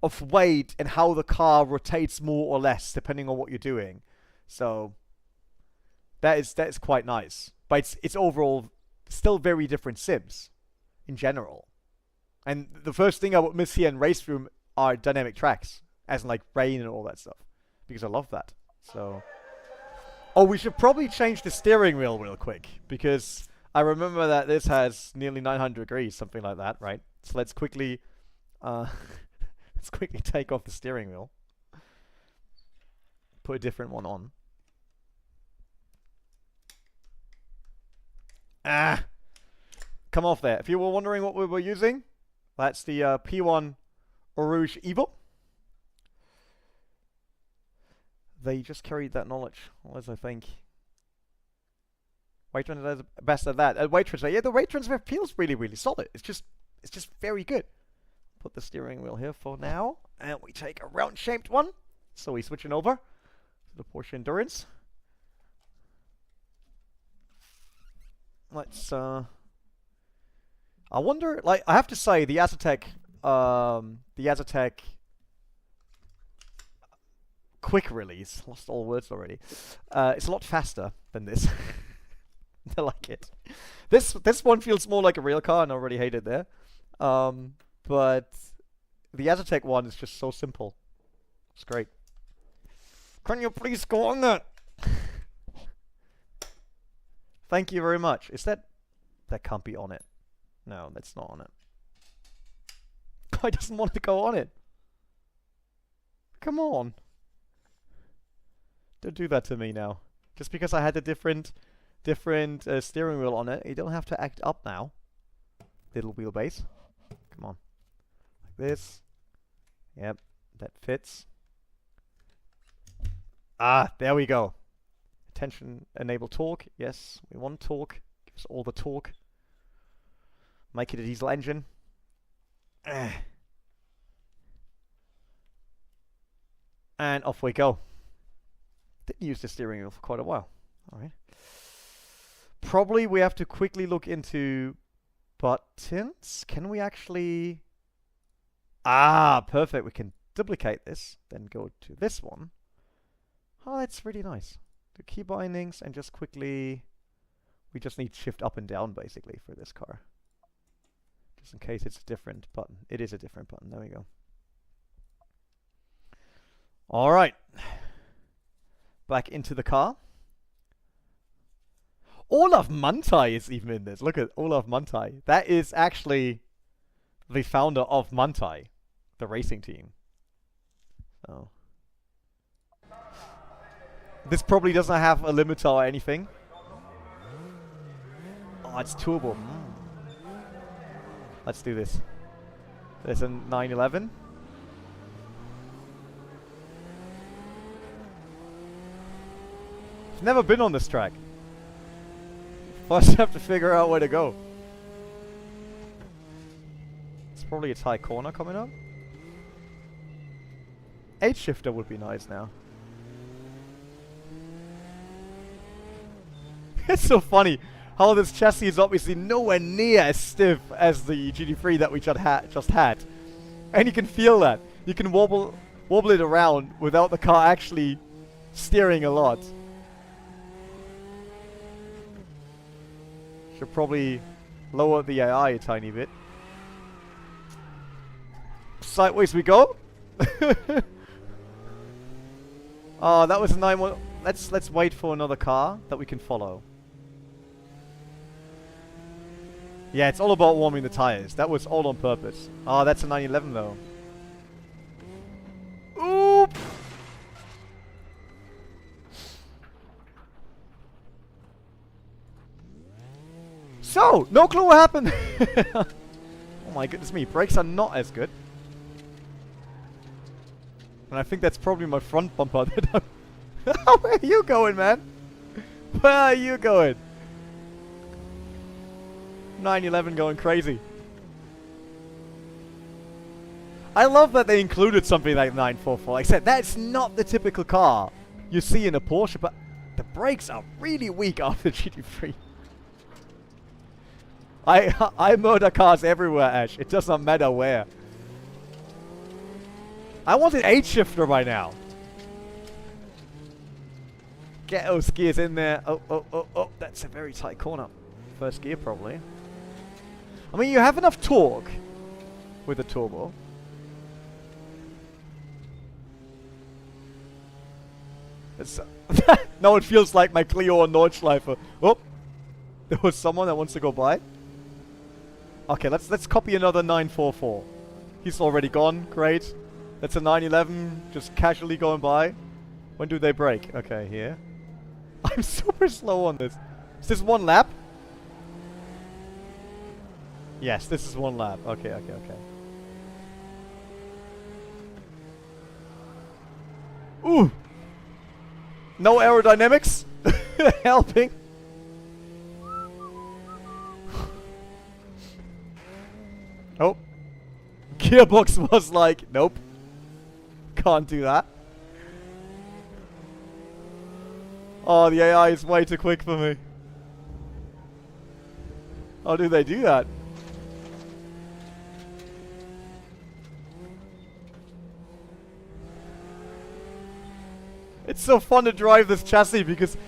of weight and how the car rotates more or less depending on what you're doing. So that is quite nice. But it's overall still very different sims in general. And the first thing I would miss here in RaceRoom are dynamic tracks, as in like rain and all that stuff, because I love that. So, oh, we should probably change the steering wheel real quick, because I remember that this has nearly 900 degrees, something like that, right? So let's quickly take off the steering wheel, put a different one on. Come off there. If you were wondering what we were using, that's the P1 Rouge Evo. They just carried that knowledge, as I think. Weight transfer is best at that. Weight transfer, yeah, the weight transfer feels really, really solid. It's just very good. Put the steering wheel here for now, and we take a round-shaped one. So we're switching over to the Porsche Endurance. Let's I wonder, like, I have to say, the Azatec quick release. Lost all words already. It's a lot faster than this. I like it. This one feels more like a real car, and I already hate it there. But the Azatec one is just so simple. It's great. Can you please go on that? Thank you very much. Is that can't be on it? No, that's not on it. I doesn't want to go on it. Come on. Don't do that to me now. Just because I had a different steering wheel on it, you don't have to act up now. Little wheelbase. Come on. Like this. Yep, that fits. Ah, there we go. Attention, enable torque. Yes, we want torque. Give us all the torque. Make it a diesel engine. And off we go. Didn't use the steering wheel for quite a while. Alright. Probably we have to quickly look into buttons. Can we actually... Ah, perfect. We can duplicate this. Then go to this one. Oh, that's really nice. Do key bindings and just quickly... We just need shift up and down basically for this car. Just in case it's a different button. It is a different button. There we go. Alright. Back into the car. Olaf Mantai is even in this. Look at Olaf Mantai. That is actually the founder of Mantai, the racing team. So this probably doesn't have a limiter or anything. Oh, it's turbo. Let's do this. There's a 911. I've never been on this track. First have to figure out where to go. It's probably a tight corner coming up. 8-shifter would be nice now. It's so funny how this chassis is obviously nowhere near as stiff as the GT3 that we just had. And you can feel that. You can wobble it around without the car actually steering a lot. Should probably lower the AI a tiny bit. Sideways we go. Oh, that was a 9-1. Let's wait for another car that we can follow. Yeah, it's all about warming the tires. That was all on purpose. Oh, that's a 911 though. Oop! So, no clue what happened. Oh my goodness me, brakes are not as good. And I think that's probably my front bumper. Where are you going, man? Where are you going? 911 going crazy. I love that they included something like 944. Like I said, that's not the typical car you see in a Porsche, but the brakes are really weak after GT3. I murder cars everywhere, Ash. It does not matter where. I want an 8-shifter by now. Get those gears in there. Oh. That's a very tight corner. First gear, probably. I mean, you have enough torque with the turbo. It's now it feels like my Clio on Nordschleife. Oh, there was someone that wants to go by. Okay, let's copy another 944. He's already gone. Great. That's a 911 just casually going by. When do they brake? Okay, here. I'm super slow on this. Is this one lap? Yes, this is one lap. Okay. Ooh! No aerodynamics helping. Oh. Gearbox was like, nope. Can't do that. Oh, the AI is way too quick for me. How do they do that? It's so fun to drive this chassis because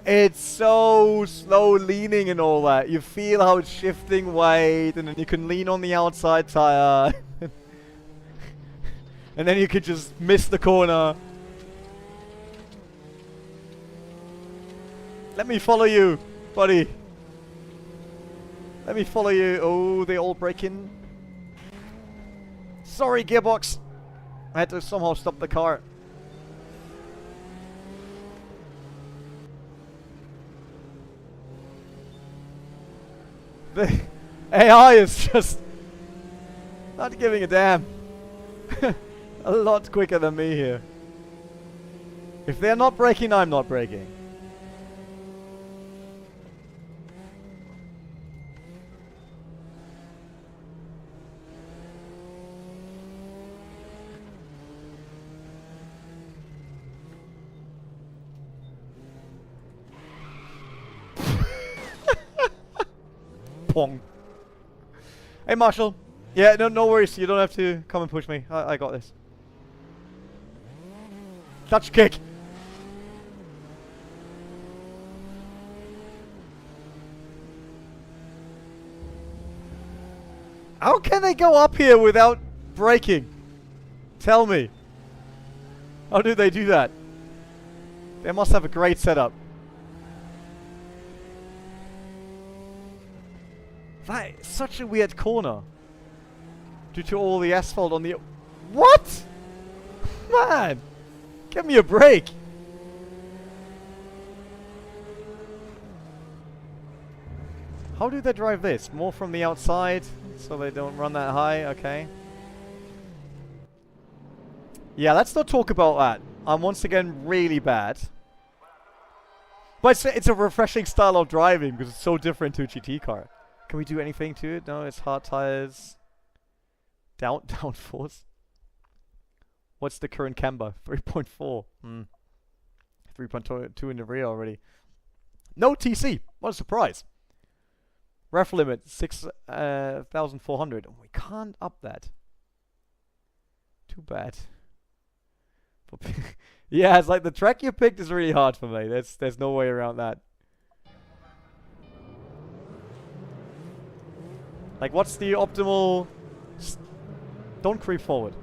it's so slow leaning and all that. You feel how it's shifting weight, and then you can lean on the outside tire. And then you could just miss the corner. Let me follow you, buddy. Let me follow you. Oh, they all break in. Sorry, gearbox. I had to somehow stop the car. The AI is just not giving a damn. A lot quicker than me here. If they're not braking, I'm not braking. Pong. Hey, Marshall. Yeah, no worries. You don't have to come and push me. I got this. Clutch kick. How can they go up here without braking? Tell me. How do they do that? They must have a great setup. That is such a weird corner. Due to all the asphalt on the... What? Man! Give me a break! How do they drive this? More from the outside, so they don't run that high? Okay. Yeah, let's not talk about that. I'm once again really bad. But it's a refreshing style of driving because it's so different to a GT car. Can we do anything to it? No, it's hard tires. Downforce. What's the current camber? 3.4. 3.2 in the rear already. No TC. What a surprise. Ref limit 6,400. We can't up that. Too bad. Yeah, it's like the track you picked is really hard for me. There's no way around that. Like, what's the optimal... Don't creep forward.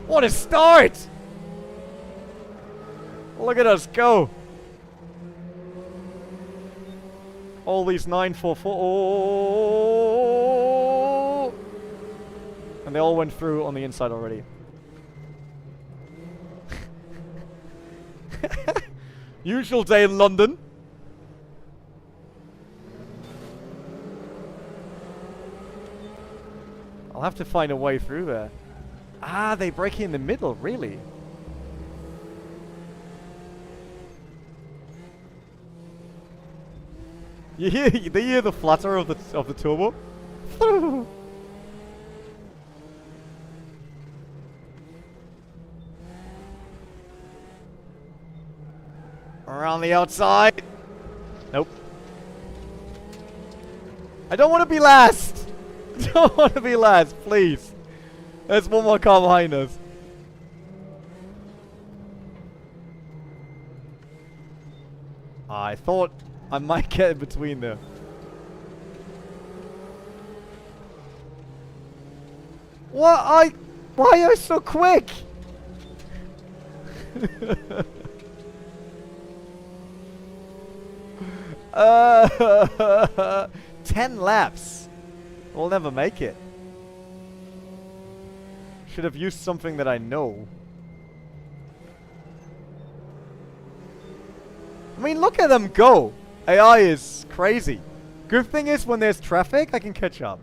What a start! Look at us go! All these 944. Oh! And they all went through on the inside already. Usual day in London. I'll have to find a way through there. Ah, they break in the middle, really? You hear the flutter of the turbo? Around the outside. Nope. I don't want to be last. Don't want to be last, please. There's one more car behind us. I thought I might get in between them. What? Why are you so quick? 10 laps. We'll never make it. Should have used something that I know. I mean, look at them go. AI is crazy. Good thing is when there's traffic, I can catch up.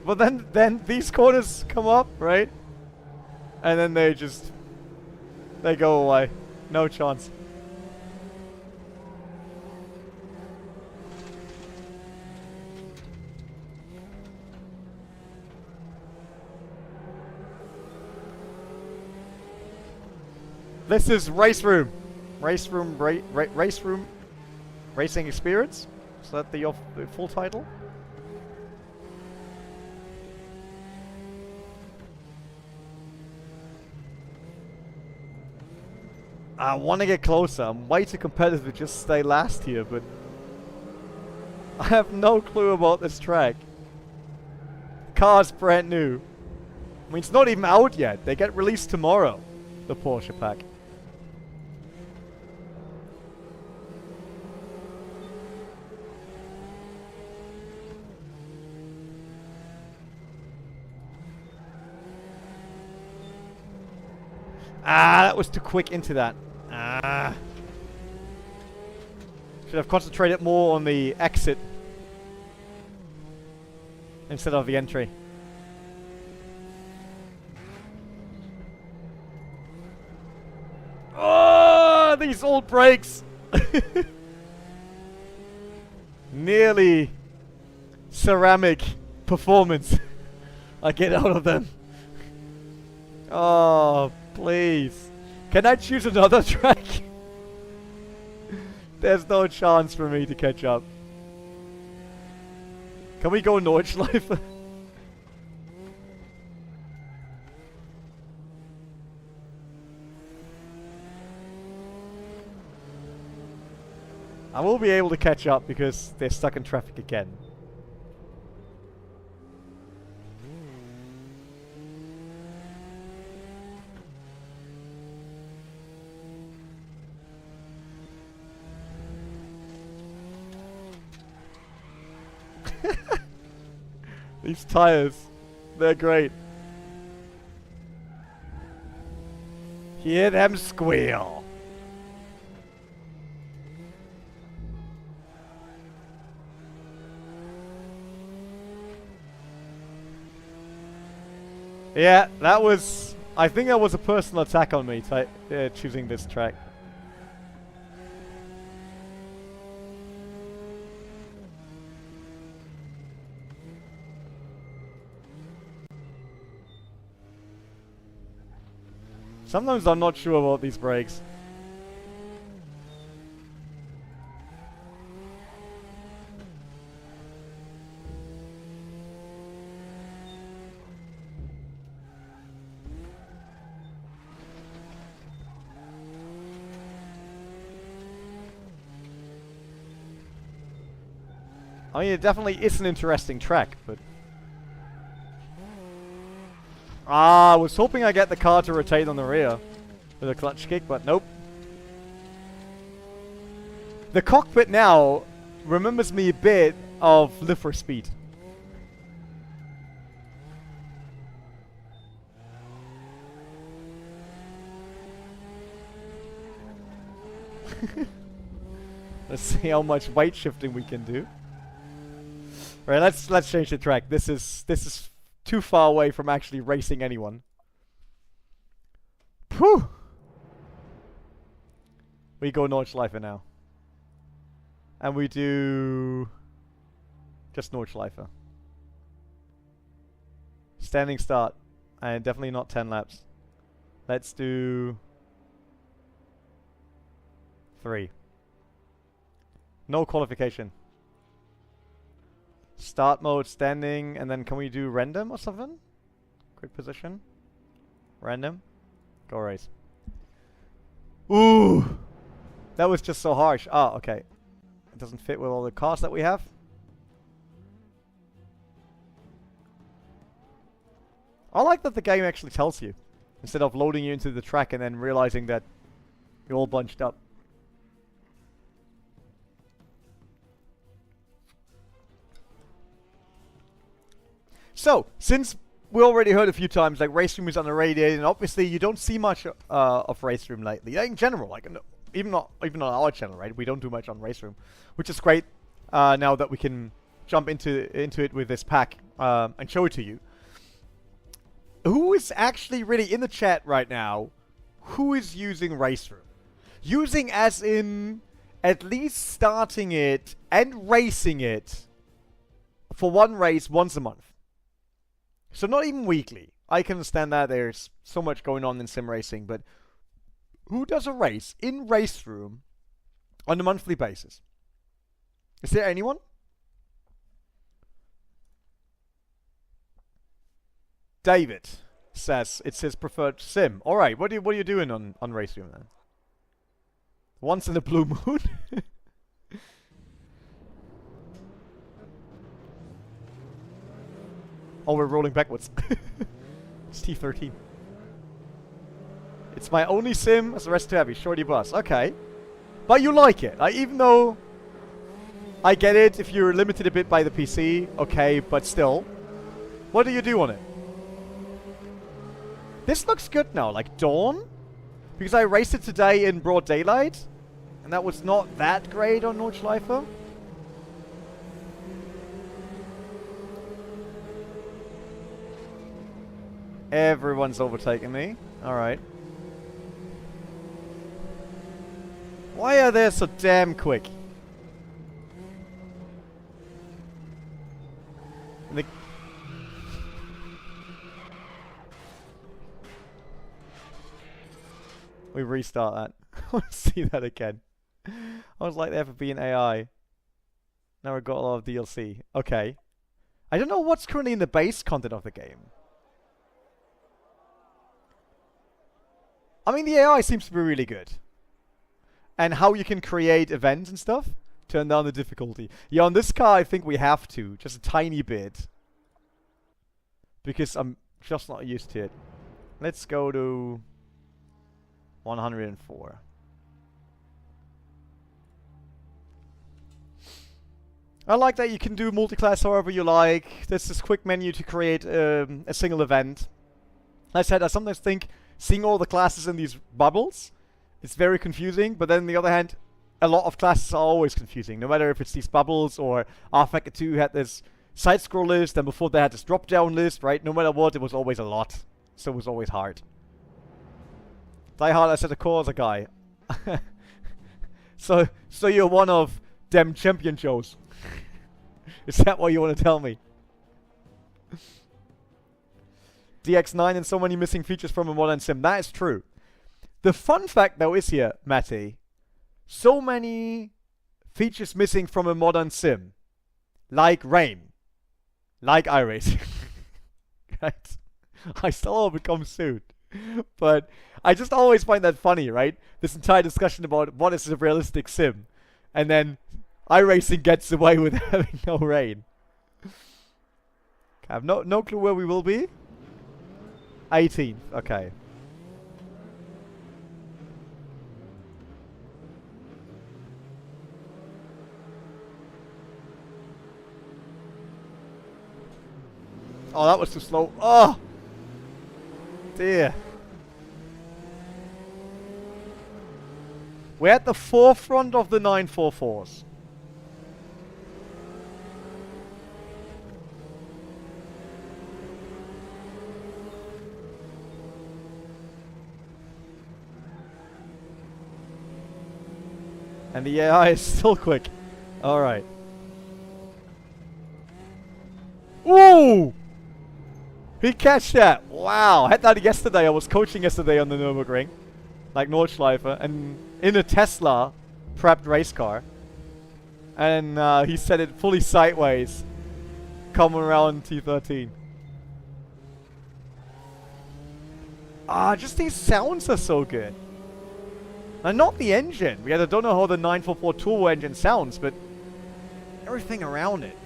But then these corners come up, right? And then they go away. No chance. This is RaceRoom. RaceRoom Racing Experience. Is that the full title? I want to get closer. I'm way too competitive to just stay last here, but I have no clue about this track. The car's brand new. I mean, it's not even out yet. They get released tomorrow, the Porsche Pack. Ah, that was too quick into that. Ah. Should have concentrated more on the exit instead of the entry. Oh, these old brakes! Nearly ceramic performance I get out of them. Oh, please. Can I choose another track? There's no chance for me to catch up. Can we go Nordschleife? I will be able to catch up because they're stuck in traffic again. These tires, they're great. Hear them squeal. Yeah, that was... I think that was a personal attack on me, choosing this track. Sometimes I'm not sure about these brakes. I mean, it definitely is an interesting track, but... I was hoping I get the car to rotate on the rear with a clutch kick, but nope. The cockpit now remembers me a bit of Live for Speed. Let's see how much weight shifting we can do. Right, let's change the track. This is too far away from actually racing anyone. Whew! We go Nordschleife now. And we do... just Nordschleife. Standing start. And definitely not 10 laps. Let's do... 3. No qualification. Start mode, standing, and then can we do random or something? Quick position. Random. Go race. Ooh! That was just so harsh. Ah, okay. It doesn't fit with all the cars that we have. I like that the game actually tells you, instead of loading you into the track and then realizing that you're all bunched up. So, since we already heard a few times, like, RaceRoom is underrated, and obviously you don't see much of RaceRoom lately. Like, in general, like, even on our channel, right? We don't do much on RaceRoom, which is great now that we can jump into it with this pack and show it to you. Who is actually really in the chat right now? Who is using RaceRoom? Using as in at least starting it and racing it for one race once a month. So not even weekly. I can understand that there's so much going on in sim racing, but who does a race in RaceRoom on a monthly basis? Is there anyone? David says it's his preferred sim. All right, what are you doing on RaceRoom then? Once in a blue moon. Oh, we're rolling backwards. It's T13. It's my only sim as a rest too heavy. Shorty bus. Okay. But you like it. Like, even though I get it if you're limited a bit by the PC. Okay, but still. What do you do on it? This looks good now. Like dawn? Because I raced it today in broad daylight. And that was not that great on Nordschleife. Everyone's overtaking me. Alright. Why are they so damn quick? We restart that. I want to see that again. I was like there for being AI. Now we've got a lot of DLC. Okay. I don't know what's currently in the base content of the game. I mean, the AI seems to be really good. And how you can create events and stuff. Turn down the difficulty. Yeah, on this car, I think we have to. Just a tiny bit. Because I'm just not used to it. Let's go to 104. I like that you can do multi-class however you like. There's this quick menu to create a single event. Like I said, I sometimes think seeing all the classes in these bubbles, it's very confusing. But then on the other hand, a lot of classes are always confusing. No matter if it's these bubbles or R-Factor 2 had this side-scroll list, and before they had this drop-down list, right? No matter what, it was always a lot. So it was always hard. Die Hard, I said a cause a guy. So you're one of them champion shows. Is that what you want to tell me? DX9 and so many missing features from a modern sim. That is true. The fun fact though is here, Matty. So many features missing from a modern sim. Like rain. Like iRacing. Right? I still become sued. But I just always find that funny, right? This entire discussion about what is a realistic sim. And then iRacing gets away with having no rain. I have no clue where we will be. 18th, okay. Oh, that was too slow. Oh! Dear. We're at the forefront of the 944s. And the AI is still quick. Alright. Ooh! He catched that. Wow. I had that yesterday. I was coaching yesterday on the Nürburgring. Like Nordschleife. And in a Tesla prepped race car. And he set it fully sideways. Coming around T13. Just these sounds are so good. And not the engine. I don't know how the 944 turbo engine sounds, but everything around it.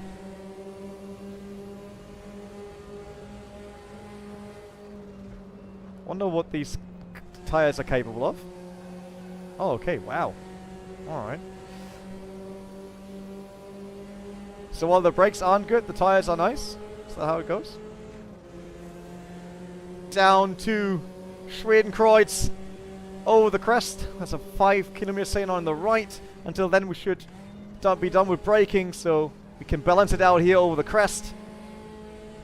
Wonder what these tires are capable of. Oh, okay, wow. Alright. So while the brakes aren't good, the tires are nice? Is that how it goes? Down to Schwedenkreuz. Over the crest. There's a 5 kilometer sign on the right. Until then we should be done with braking, so we can balance it out here over the crest.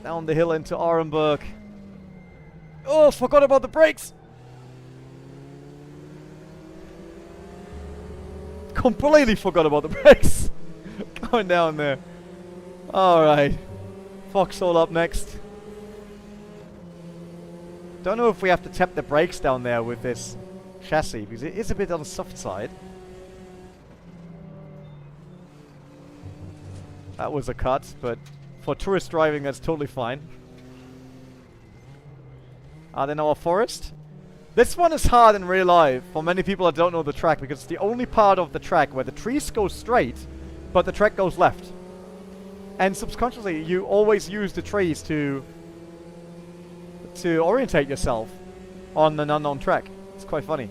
Down the hill into Arenberg. Oh, forgot about the brakes! Completely forgot about the brakes! Going down there. Alright. Foxhole up next. Don't know if we have to tap the brakes down there with this chassis because it is a bit on the soft side. That was a cut, but for tourist driving, that's totally fine. Then our forest. This one is hard in real life for many people that don't know the track because it's the only part of the track where the trees go straight, but the track goes left. And subconsciously, you always use the trees to orientate yourself on an unknown track. It's quite funny.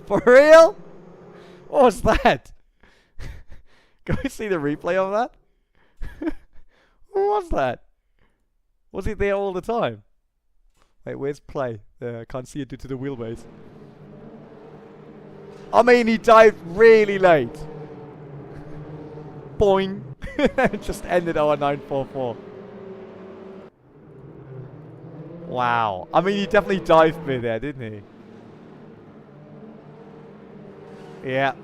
For real? What was that? Can we see the replay of that? What was that? Was he there all the time? Wait, where's play? There, I can't see it due to the wheelbase. I mean, he dived really late. Boing. Just ended our 944. Wow. I mean, he definitely dived me there, didn't he? Yeah.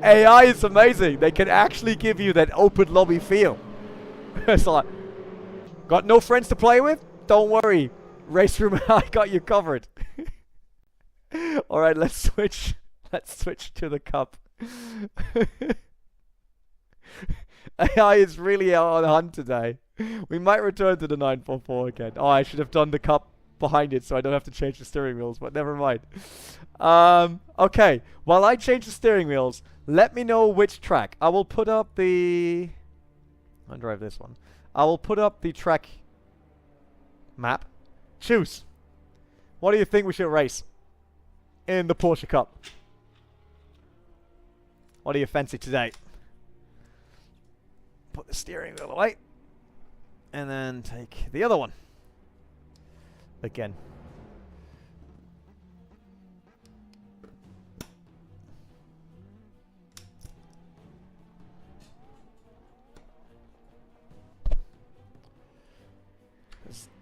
AI is amazing. They can actually give you that open lobby feel. It's like, got no friends to play with? Don't worry. RaceRoom, I got you covered. Alright, let's switch. Let's switch to the Cup. AI is really out on the hunt today. We might return to the 944 again. Oh, I should have done the Cup behind it so I don't have to change the steering wheels, but never mind. Okay, while I change the steering wheels, let me know which track. I will put up the... I'll drive this one. I will put up the track map. Choose. What do you think we should race in the Porsche Cup? What do you fancy today? Put the steering wheel away. And then take the other one. Again.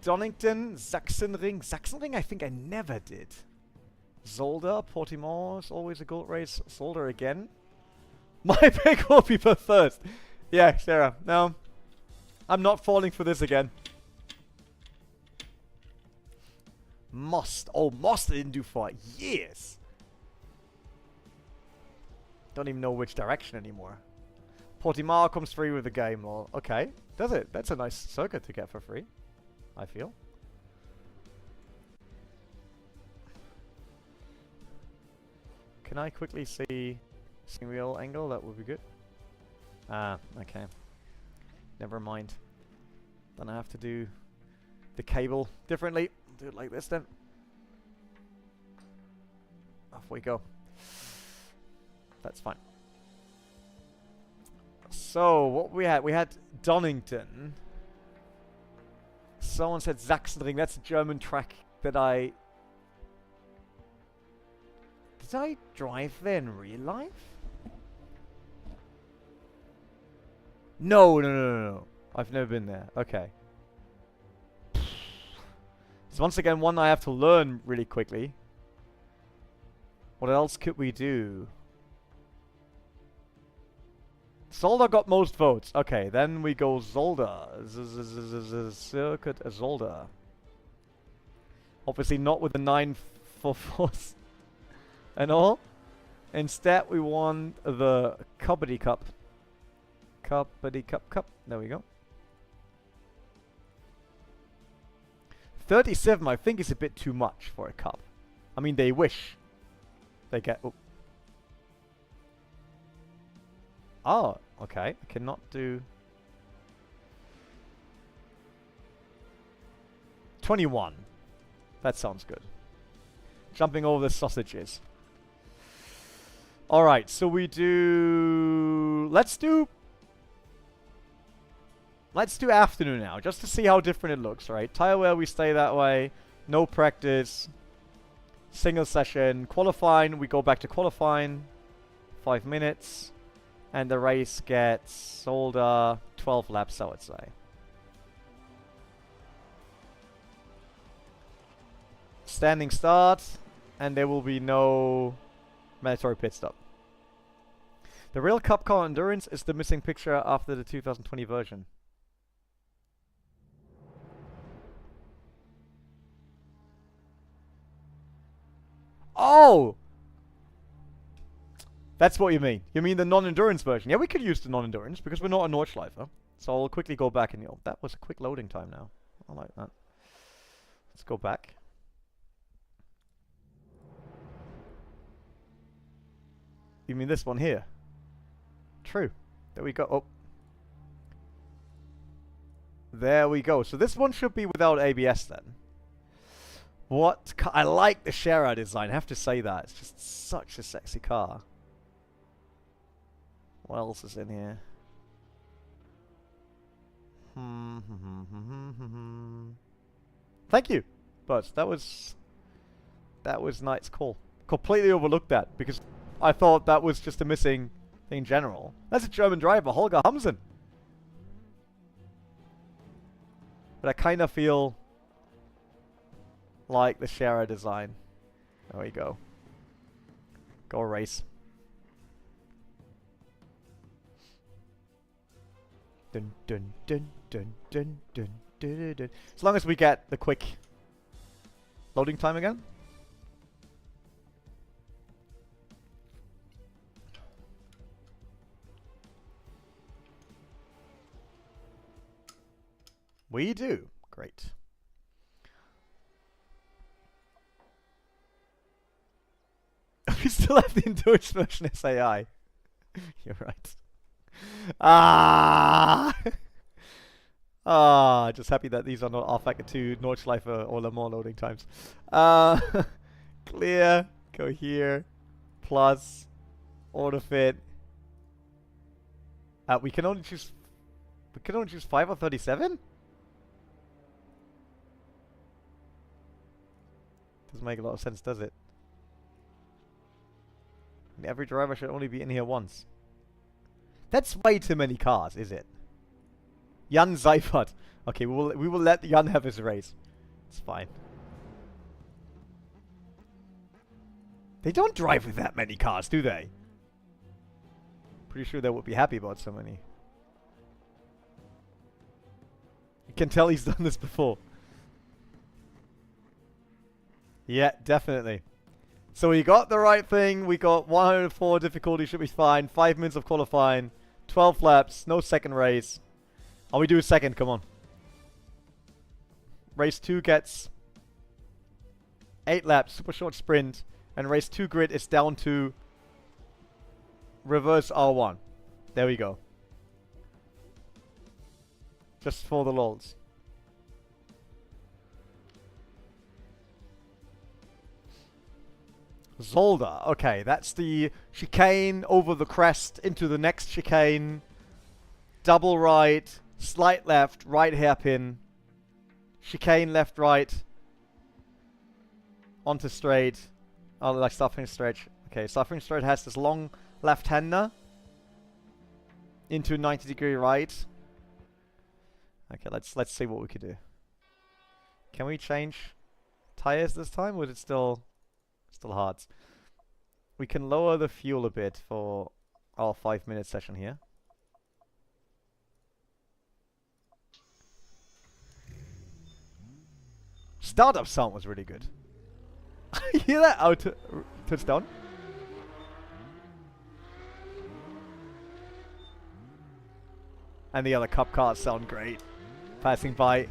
Donington, Sachsenring. Sachsenring, I think I never did. Zolder, Portimao is always a gold race. Zolder again. My pick will be for first. Yeah, Sarah. No. I'm not falling for this again. Most. Oh, Most I didn't do for years. Don't even know which direction anymore. Portimao comes free with the game. Well, okay. Does it? That's a nice circuit to get for free, I feel. Can I quickly see steering wheel angle? That would be good. Ah, okay. Never mind. Then I have to do the cable differently. Do it like this then. Off we go. That's fine. So, what we had Donington. Someone said Sachsenring. That's a German track that I... Did I drive there in real life? No. I've never been there. Okay. So once again, one I have to learn really quickly. What else could we do? Zolder got most votes. Okay, then we go Zolder. Circuit Zolder. Obviously not with the 944s and all. Instead, we want the Cuppity Cup. Cuppity Cup. There we go. 37, I think, is a bit too much for a Cup. I mean, they wish they get... Oh, okay. I cannot do... 21. That sounds good. Jumping over the sausages. Alright, so we do... Let's do afternoon now, just to see how different it looks, right? Tire wear, we stay that way. No practice. Single session. Qualifying, we go back to qualifying. 5 minutes. And the race gets older. 12 laps, I would say. Standing start. And there will be no mandatory pit stop. The real Cup car endurance is the missing picture after the 2020 version. Oh! That's what you mean. You mean the non-endurance version. Yeah, we could use the non-endurance because we're not a Nordschleifer. So I'll quickly go back and... Oh, that was a quick loading time now. I like that. Let's go back. You mean this one here? True. There we go. Oh. There we go. So this one should be without ABS then. What? I like the Scherer design. I have to say that. It's just such a sexy car. What else is in here? Thank you, Buzz. That was nice. Cool. Completely overlooked that because I thought that was just a missing thing in general. That's a German driver, Holger Hamsen. But I kind of feel like the Scherer design. There we go. Go race. Dun dun dun dun dun dun dun dun. As long as we get the quick loading time again. We do. Great. We still have the endurance version SAI. You're right. Just happy that these are not R-Factor 2, Nordschleifer, or Le Mans loading times. Clear. Go here. Plus. Auto fit. We can only choose 5 or 37? Doesn't make a lot of sense, does it? Every driver should only be in here once. That's way too many cars, is it? Jan Seifert. Okay, we will let Jan have his race. It's fine. They don't drive with that many cars, do they? Pretty sure they would be happy about so many. You can tell he's done this before. Yeah, definitely. So we got the right thing. We got 104 difficulty, should be fine. 5 minutes of qualifying. 12 laps. No second race. Oh, we do a second. Come on. Race 2 gets 8 laps. Super short sprint. And race 2 grid is down to reverse R1. There we go. Just for the lols. Zolder. Okay, that's the chicane over the crest into the next chicane. Double right, slight left, right hairpin. Chicane left, right. Onto straight. Oh, like suffering straight. Okay, suffering straight has this long left-hander. Into 90-degree right. Okay, let's see what we can do. Can we change tires this time, or is it still hard? We can lower the fuel a bit for our 5-minute session here. Startup sound was really good. You hear that? Oh, touchdown. And the other cup cars sound great. Passing by.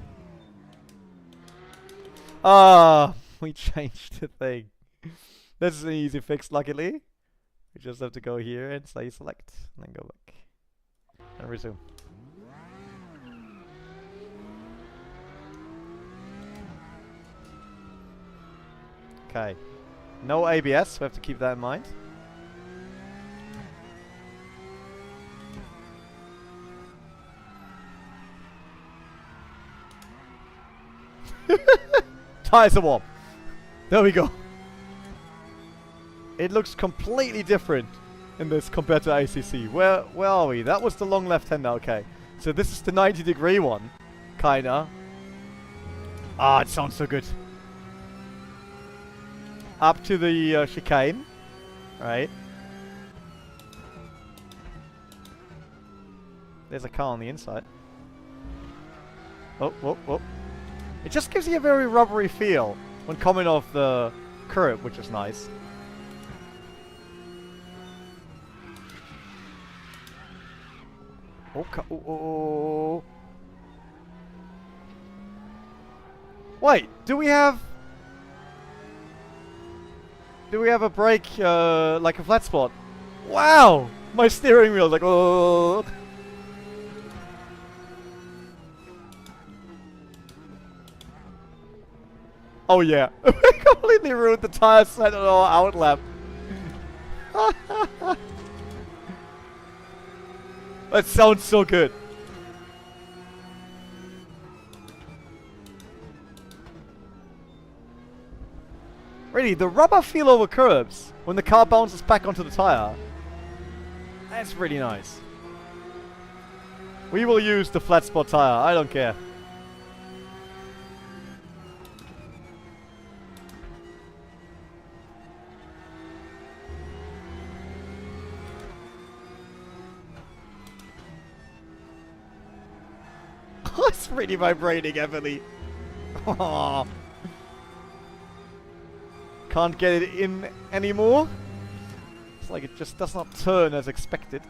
Ah, we changed the thing. This is an easy fix, luckily. We just have to go here and say select, and then go back. And resume. Okay. No ABS, we have to keep that in mind. Tires are warm. There we go. It looks completely different in this compared to ACC. Where are we? That was the long left-hander. Okay. So this is the 90-degree one. Kinda. Ah, it sounds so good. Up to the chicane. Right. There's a car on the inside. Oh, oh, oh. It just gives you a very rubbery feel when coming off the curb, which is nice. Oh, oh. Wait, do we have a brake, like a flat spot? Wow! My steering wheel, like, oh. Oh yeah, we completely ruined the tire set on our outlap. That sounds so good. Really, the rubber feel over curbs when the car bounces back onto the tire. That's really nice. We will use the flat spot tire, I don't care. It's really vibrating heavily. Aww. Can't get it in anymore. It's like it just does not turn as expected.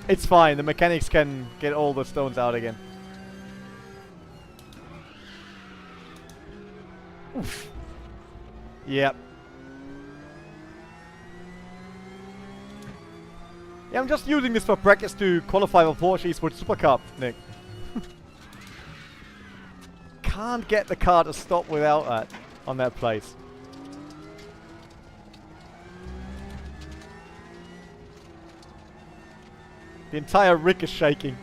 It's fine, the mechanics can get all the stones out again. Oof. Yep. Yeah, I'm just using this for practice to qualify for Porsche Eastwood Super Cup, Nick. Can't get the car to stop without that on that place. The entire rig is shaking.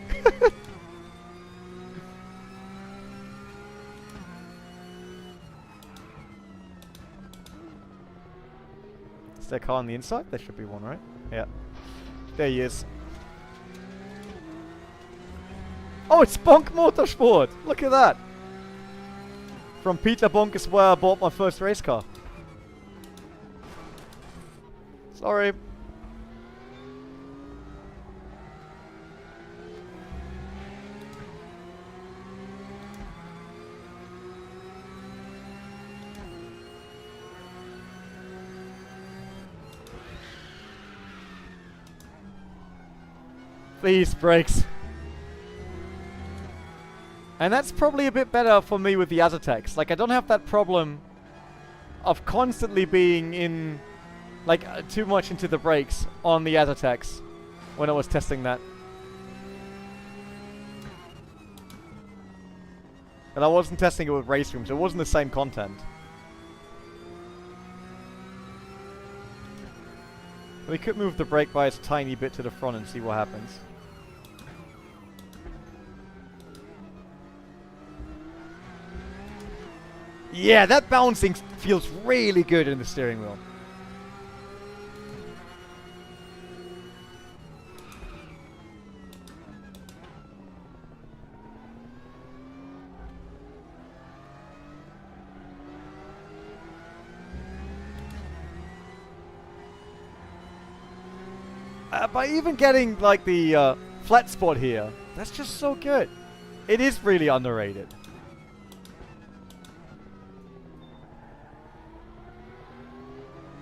Is there a car on the inside? There should be one, right? Yeah. There he is. Oh, it's Bonk Motorsport! Look at that! From Peter Bonk is where I bought my first race car. Sorry. Please, brakes. And that's probably a bit better for me with the Aztecs. Like, I don't have that problem of constantly being in, like, too much into the brakes on the Aztecs when I was testing that. And I wasn't testing it with RaceRoom, so it wasn't the same content. We could move the brake bias a tiny bit to the front and see what happens. Yeah, that bouncing feels really good in the steering wheel. By even getting like the flat spot here, that's just so good. It is really underrated.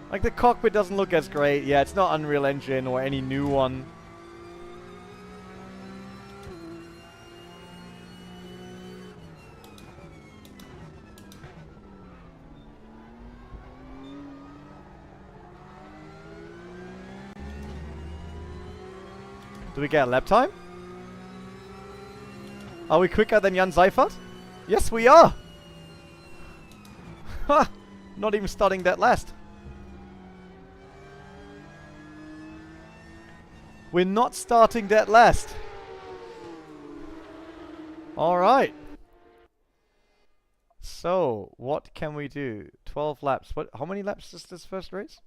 Like, the cockpit doesn't look as great. Yeah, it's not Unreal Engine or any new one. Do we get a lap time? Are we quicker than Jan Seifert? Yes, we are! Ha! Not even starting that last. We're not starting that last. Alright. So, what can we do? 12 laps. How many laps is this first race?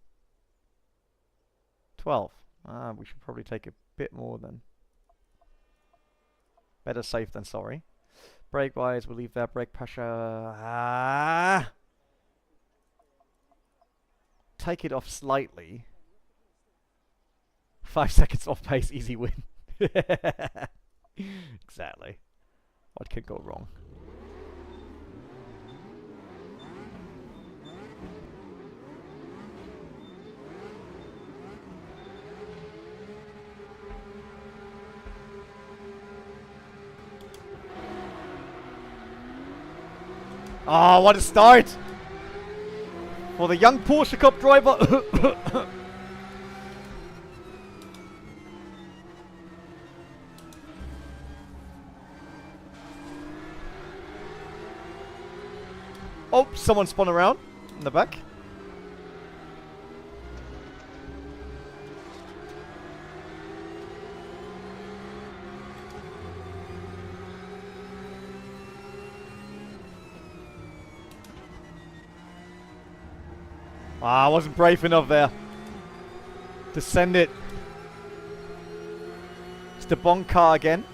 12. We should probably take a bit more then. Better safe than sorry. Brake wise, we'll leave that. Brake pressure. take it off slightly. 5 seconds off pace, easy win. Exactly. What could go wrong? Oh, what a start! For the young Porsche Cup driver. Oh, someone spun around in the back. Ah, I wasn't brave enough there to send it. It's the Bond car again.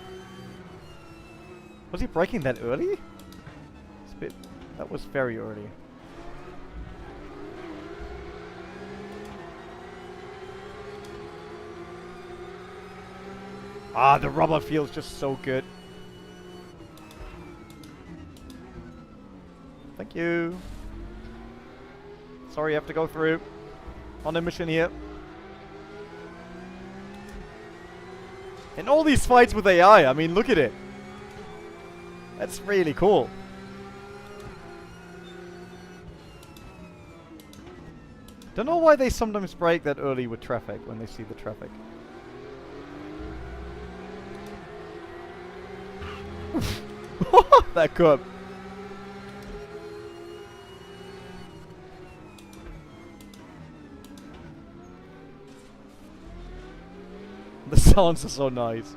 Was he braking that early? It's a bit. That was very early. Ah, the rubber feels just so good. Thank you. Sorry, you have to go through. On a mission here. And all these fights with AI, I mean, look at it. That's really cool. Don't know why they sometimes brake that early with traffic when they see the traffic. That curb. The sounds are so nice.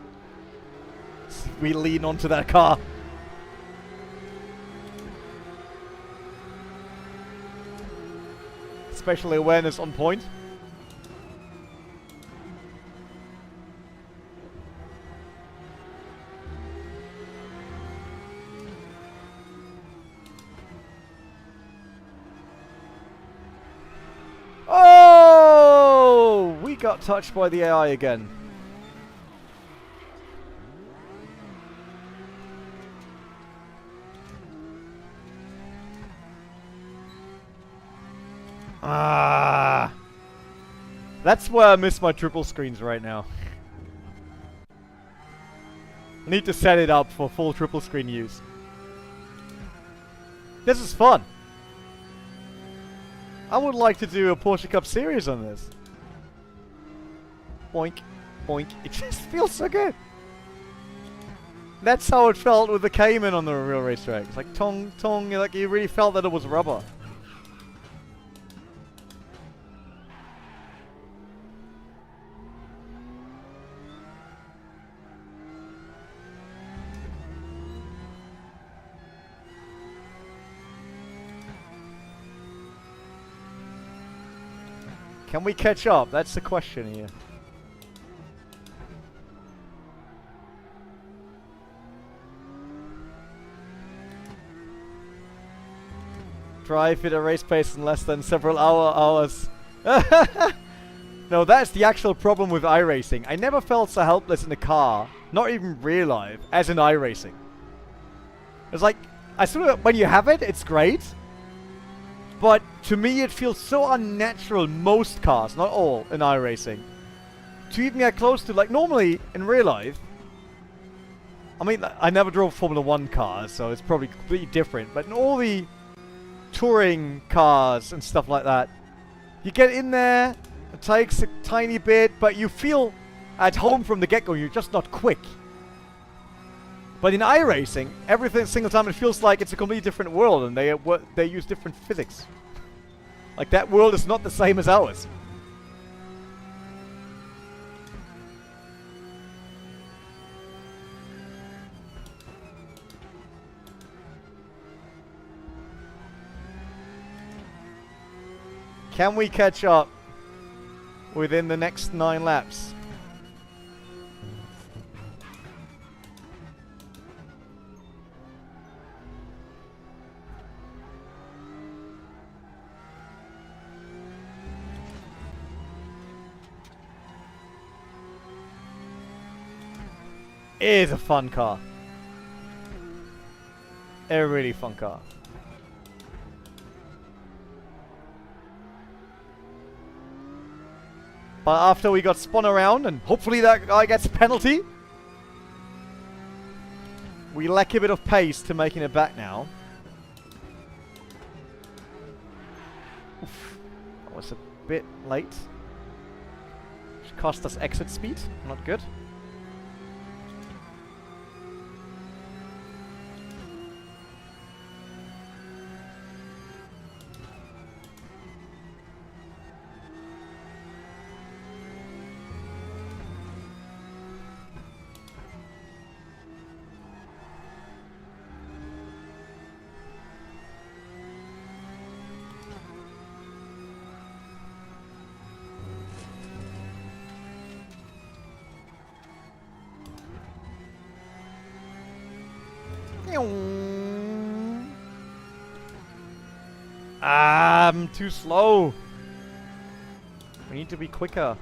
We lean onto that car. Spatial awareness on point. Oh! We got touched by the AI again. Ah, that's where I miss my triple screens right now. I need to set it up for full triple screen use. This is fun. I would like to do a Porsche Cup series on this. Boink, boink. It just feels so good. That's how it felt with the Cayman on the real racetrack. It's like tong, tong, like you really felt that it was rubber. Can we catch up? That's the question here. Drive at a race pace in less than several hours. No, that's the actual problem with iRacing. I never felt so helpless in a car, not even real life, as in iRacing. It's like, I sort of, when you have it, it's great. But to me, it feels so unnatural, most cars, not all, in iRacing. To even get close to, like, normally, in real life, I mean, I never drove Formula 1 cars, so it's probably completely different. But in all the touring cars and stuff like that, you get in there, it takes a tiny bit, but you feel at home from the get-go. You're just not quick. But in iRacing, every single time it feels like it's a completely different world, and they use different physics. Like, that world is not the same as ours. Can we catch up within the next 9 laps? It is a fun car. A really fun car. But after we got spun around, and hopefully that guy gets a penalty, we lack a bit of pace to making it back now. Oof. That was a bit late. Which cost us exit speed. Not good. I'm too slow. We need to be quicker.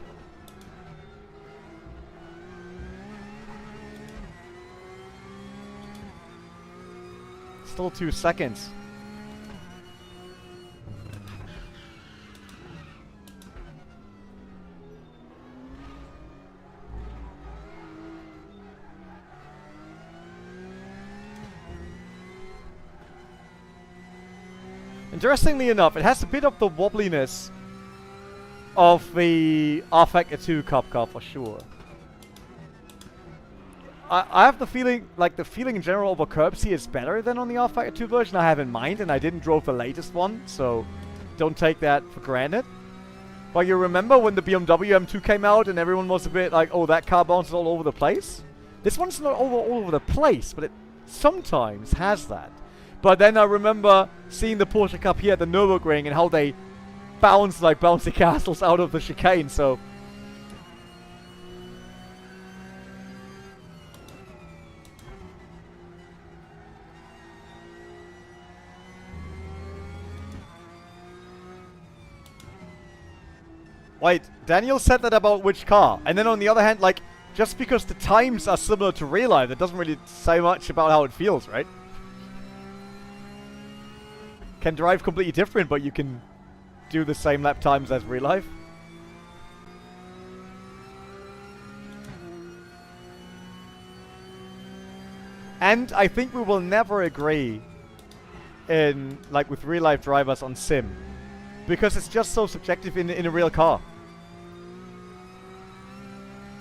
Still 2 seconds. Interestingly enough, it has a bit of the wobbliness of the R Factor 2 Cup car for sure. I have the feeling, like the feeling in general over curbs here is better than on the R Factor 2 version I have in mind, and I didn't drive the latest one, so don't take that for granted. But you remember when the BMW M2 came out and everyone was a bit like, oh, that car bounces all over the place? This one's not all over the place, but it sometimes has that. But then I remember seeing the Porsche Cup here at the Nürburgring and how they bounce like bouncy castles out of the chicane, so... Wait, Daniel said that about which car? And then on the other hand, like, just because the times are similar to real life, it doesn't really say much about how it feels, right? Can drive completely different, but you can do the same lap times as real life. And I think we will never agree in, like, with real life drivers on sim. Because it's just so subjective in a real car.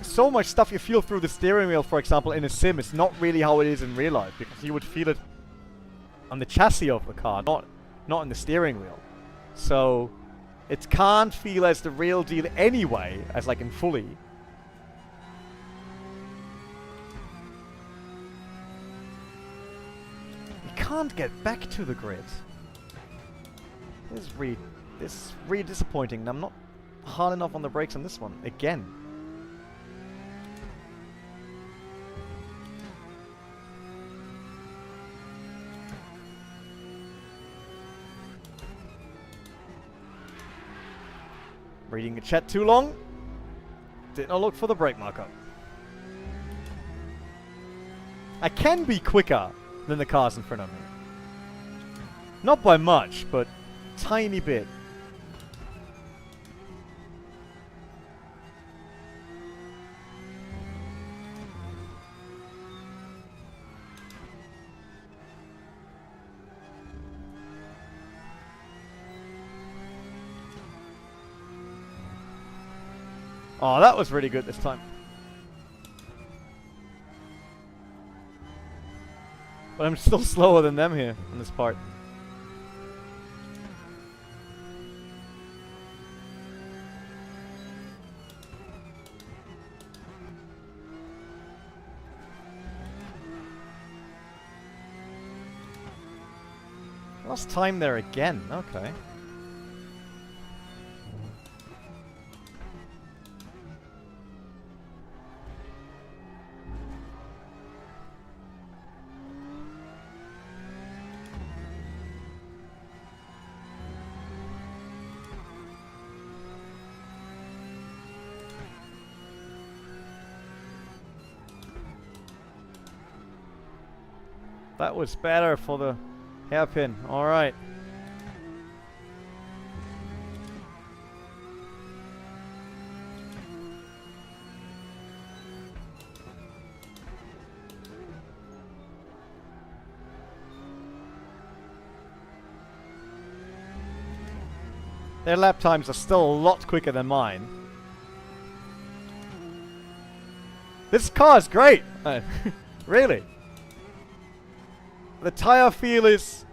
So much stuff you feel through the steering wheel, for example, in a sim, is not really how it is in real life. Because you would feel it on the chassis of the car, not in the steering wheel. So it can't feel as the real deal anyway, as like in fully. We can't get back to the grid. This is really disappointing, and I'm not hard enough on the brakes on this one, again. Reading the chat too long. Did not look for the brake marker. I can be quicker than the cars in front of me. Not by much, but tiny bit. Oh, that was really good this time. But I'm still slower than them here on this part. Lost time there again, okay. That was better for the hairpin. Alright. Their lap times are still a lot quicker than mine. This car is great! Really. The tire feel is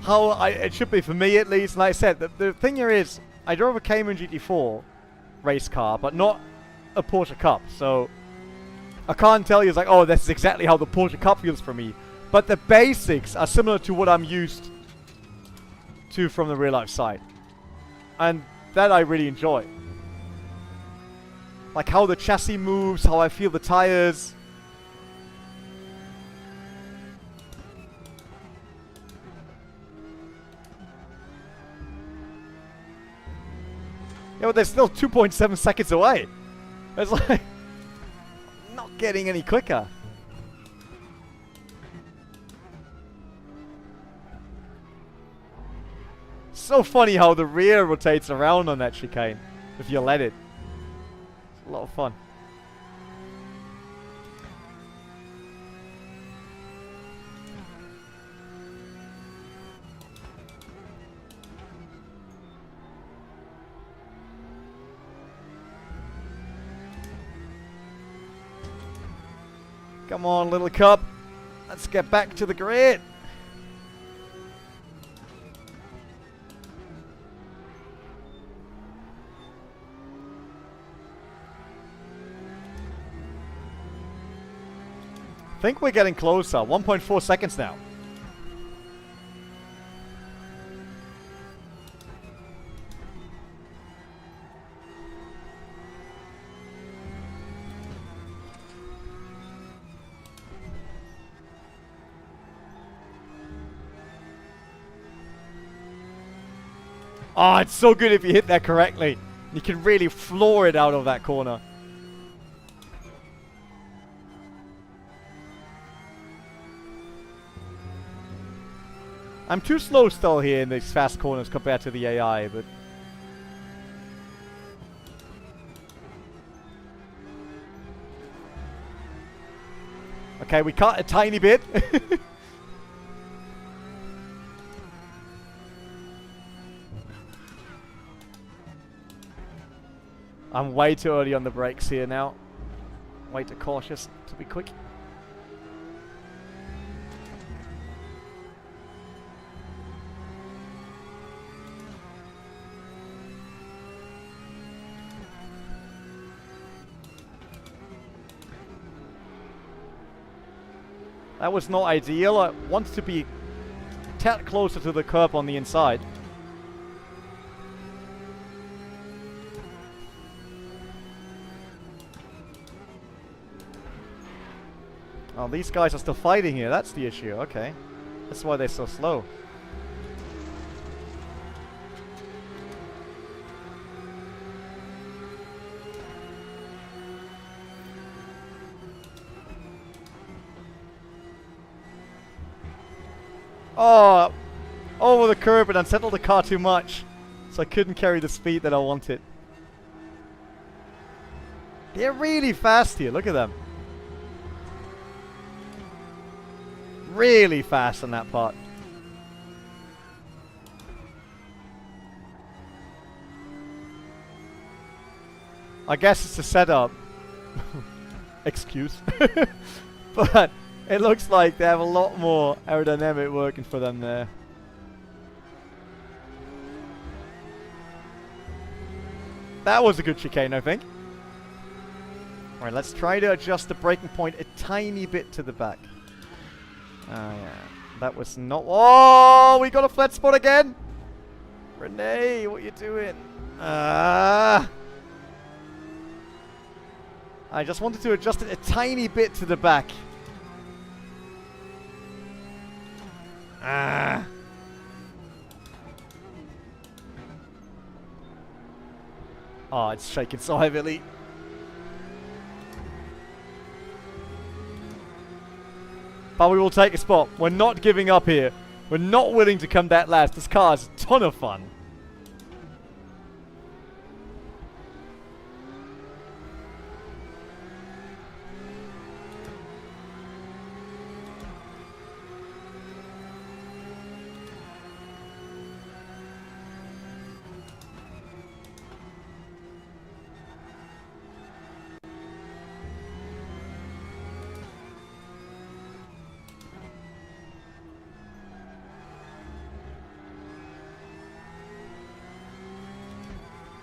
how it should be for me at least. Like I said, the thing here is, I drove a Cayman GT4 race car, but not a Porsche Cup. So I can't tell you, it's like, oh, this is exactly how the Porsche Cup feels for me. But the basics are similar to what I'm used to from the real life side. And that I really enjoy. Like how the chassis moves, how I feel the tires. Yeah, but they're still 2.7 seconds away. It's like not getting any quicker. So funny how the rear rotates around on that chicane if you let it. It's a lot of fun. Come on, little cup. Let's get back to the grid. I think we're getting closer. 1.4 seconds now. Oh, it's so good if you hit that correctly. You can really floor it out of that corner. I'm too slow still here in these fast corners compared to the AI, but... Okay, we cut a tiny bit. I'm way too early on the brakes here now. Way too cautious to be quick. That was not ideal. I wanted to be a tad closer to the curb on the inside. Oh, these guys are still fighting here. That's the issue. Okay. That's why they're so slow. Oh, over the curb and unsettled the car too much. So I couldn't carry the speed that I wanted. They're really fast here. Look at them. Really fast on that part. I guess it's a setup. Excuse. But it looks like they have a lot more aerodynamic working for them there. That was a good chicane, I think. Alright, let's try to adjust the braking point a tiny bit to the back. Oh, yeah. That was not... Oh, we got a flat spot again! René, what are you doing? I just wanted to adjust it a tiny bit to the back. Oh, it's shaking so heavily. But we will take a spot. We're not giving up here. We're not willing to come that last. This car is a ton of fun.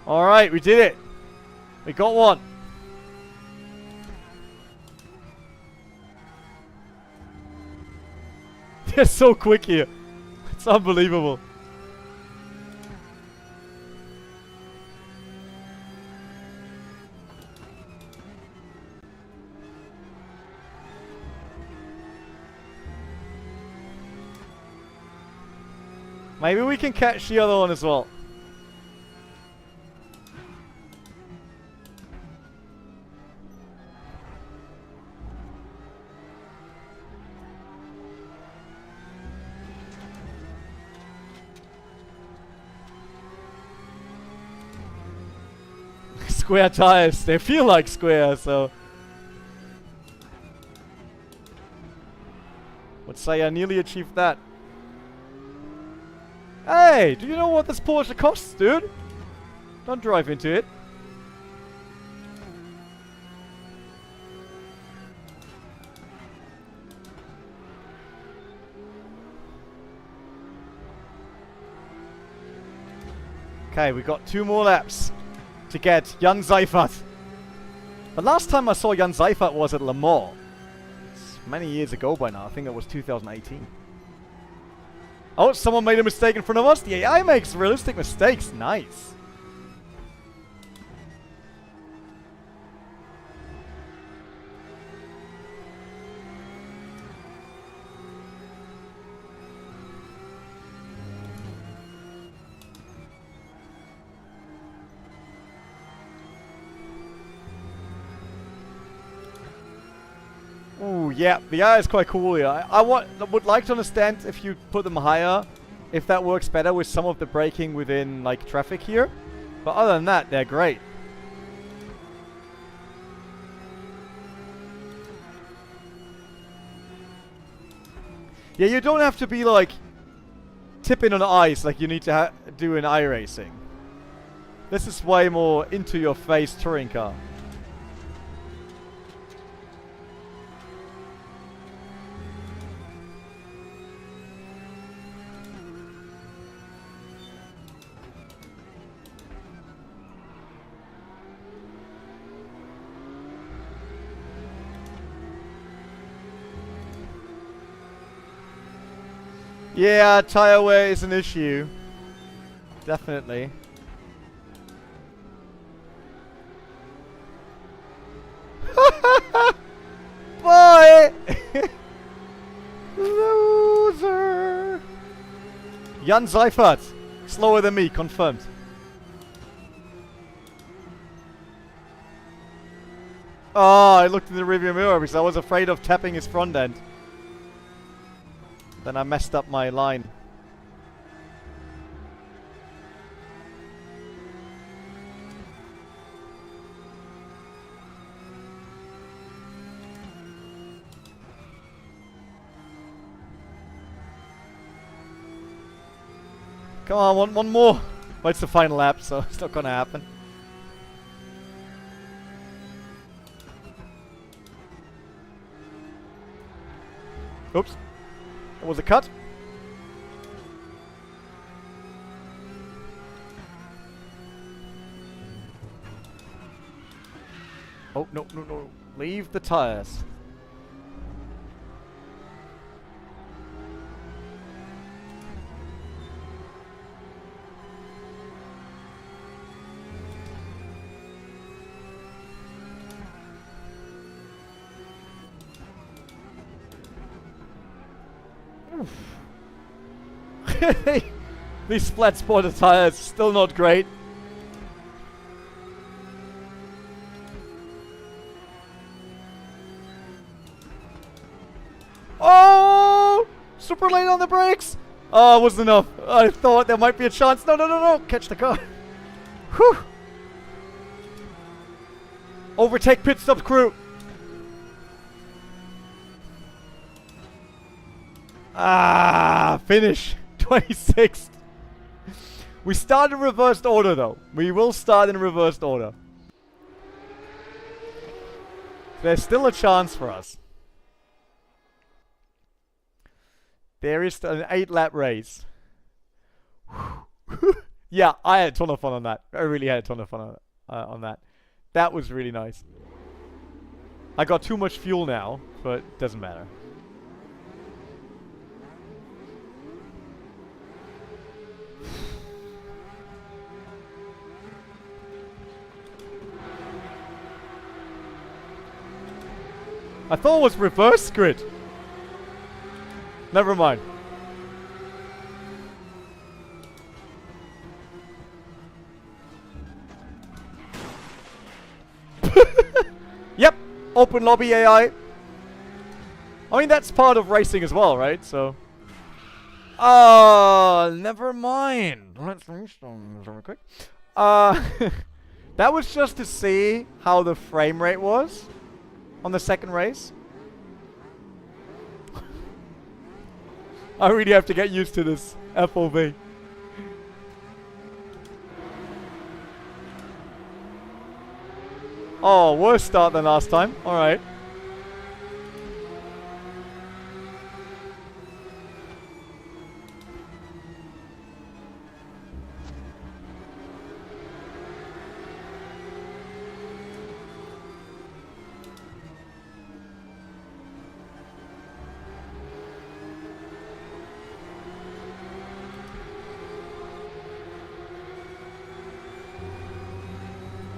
Alright, we did it. We got one. They're so quick here. It's unbelievable. Maybe we can catch the other one as well. Square tires. They feel like square, so... Would say I nearly achieved that. Hey, do you know what this Porsche costs, dude? Don't drive into it. Okay, we got 2 more laps to get Jan Seifert. The last time I saw Jan Seifert was at Le Mans. It's many years ago by now. I think it was 2018. Oh, someone made a mistake in front of us. The AI makes realistic mistakes. Nice. Ooh, yeah, the AI is quite cool here. I would like to understand if you put them higher, if that works better with some of the braking within, like, traffic here. But other than that, they're great. Yeah, you don't have to be, like, tipping on ice like you need to do in iRacing. This is way more into-your-face touring car. Yeah, tire wear is an issue. Definitely. Boy! Loser! Jan Seifert. Slower than me, confirmed. Oh, I looked in the rearview mirror because I was afraid of tapping his front end. Then I messed up my line. Come on, one more. But it's the final lap, so it's not gonna happen. Oops. That was a cut. Oh, no, no, no. Leave the tires. These flat spotted tires still not great. Oh! Super late on the brakes. Oh, it wasn't enough. I thought there might be a chance. No, no, no, no. Catch the car. Whew. Overtake pit stop crew. Ah, finish. 26th. We start in reversed order though. We will start in reversed order. There's still a chance for us. There is an 8-lap race. Yeah, I had a ton of fun on that. I really had a ton of fun on that. That was really nice. I got too much fuel now, but it doesn't matter. I thought it was reverse grid. Never mind. Yep, open lobby AI. I mean, that's part of racing as well, right? So. Never mind. Let's restart real quick. That was just to see how the frame rate was on the second race. I really have to get used to this FOV. Oh, worse start than last time. Alright.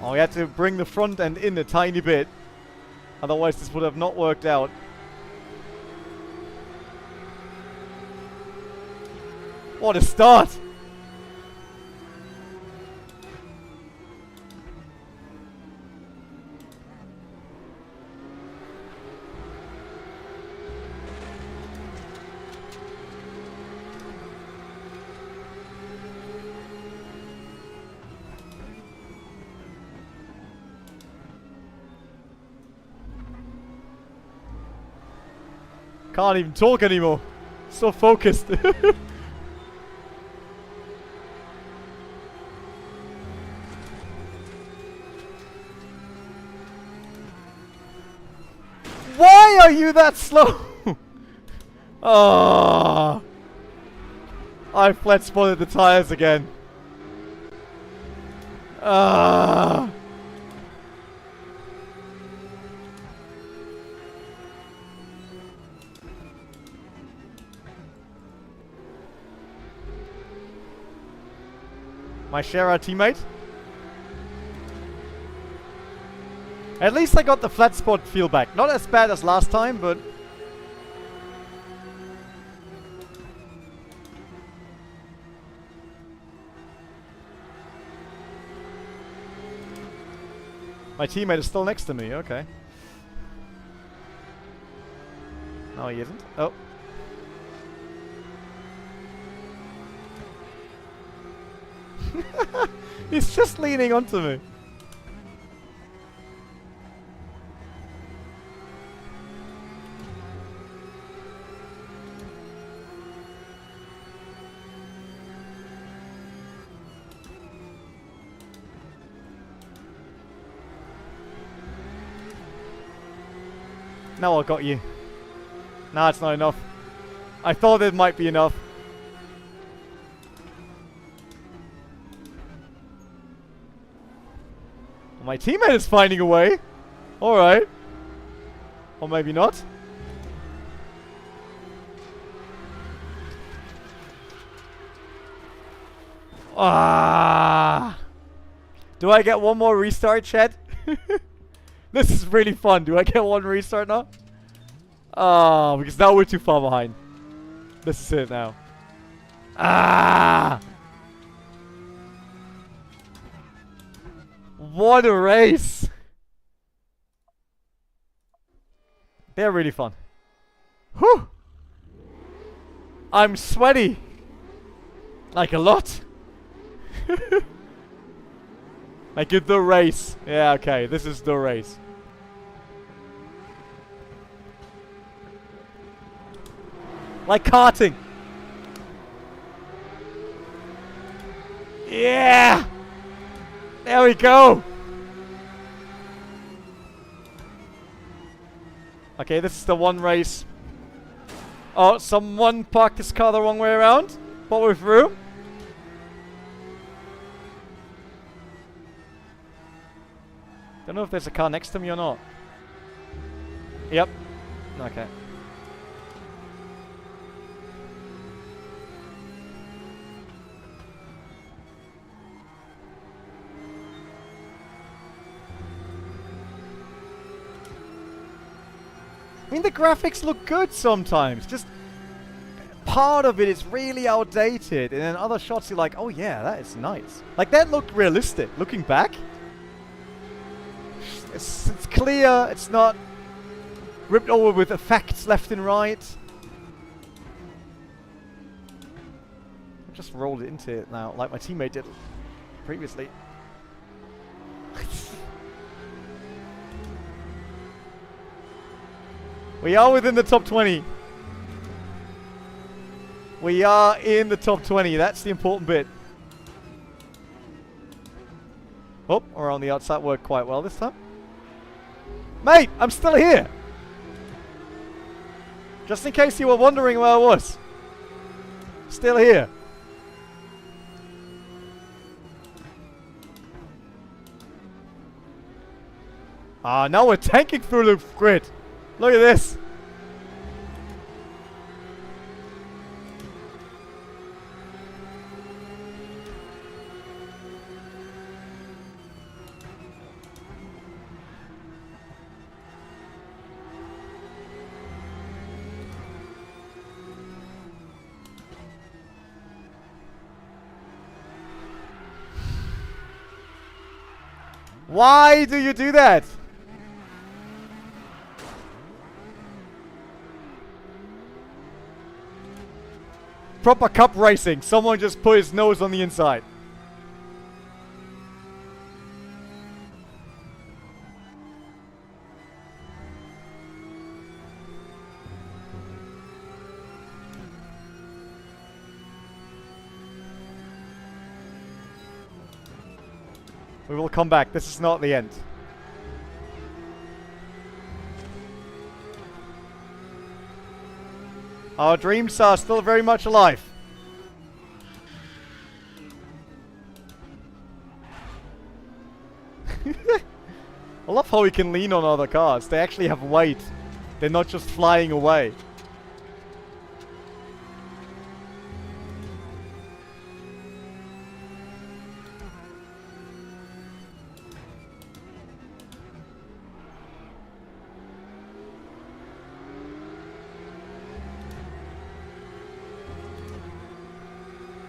Oh, we had to bring the front end in a tiny bit. Otherwise this would have not worked out. What a start! Can't even talk anymore. So focused. Why are you that slow? Oh, I flat spotted the tires again. My Shara teammate. At least I got the flat spot feel back. Not as bad as last time, but... My teammate is still next to me, okay. No, he isn't. Oh. He's just leaning onto me. Now I got you. Nah, it's not enough. I thought it might be enough. My teammate is finding a way. Alright. Or maybe not. Ah. Do I get one more restart, chat? This is really fun. Do I get one restart now? Ah, because now we're too far behind. This is it now. Ah. What a race! They're really fun. Whew! I'm sweaty. Like a lot. Like in the race. Yeah, okay. This is the race. Like karting. Yeah! There we go! Okay, this is the one race. Oh, someone parked his car the wrong way around. But we're through. Don't know if there's a car next to me or not. Yep. Okay. I mean, the graphics look good sometimes. Just part of it is really outdated, and then other shots you're like, oh yeah, that is nice. Like, that looked realistic. Looking back, it's clear. It's not ripped over with effects left and right. I just rolled it into it now, like my teammate did previously. We are within the top 20. We are in the top 20. That's the important bit. Oh, we're on the outside. Worked quite well this time. Mate, I'm still here. Just in case you were wondering where I was. Still here. Ah, now we're tanking through the grid. Look at this. Why do you do that? Proper cup racing. Someone just put his nose on the inside. We will come back. This is not the end. Our dreams are still very much alive. I love how we can lean on other cars. They actually have weight. They're not just flying away.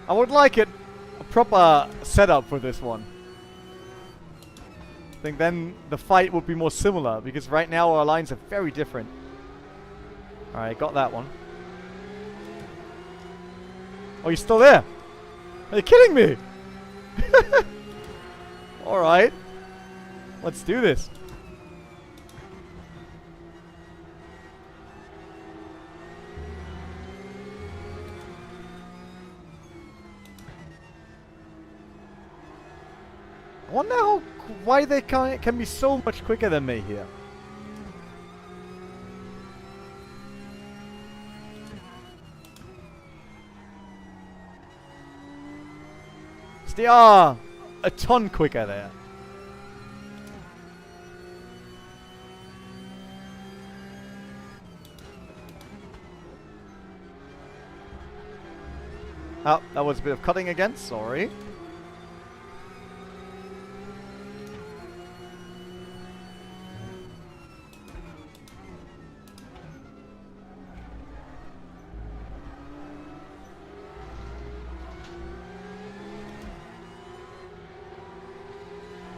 I would like a proper setup for this one. I think then the fight would be more similar, because right now our lines are very different. Alright, got that one. Oh, you're still there? Are you kidding me? Alright. Let's do this. I wonder why they can be so much quicker than me here. So they are a ton quicker there. Oh, that was a bit of cutting again, sorry.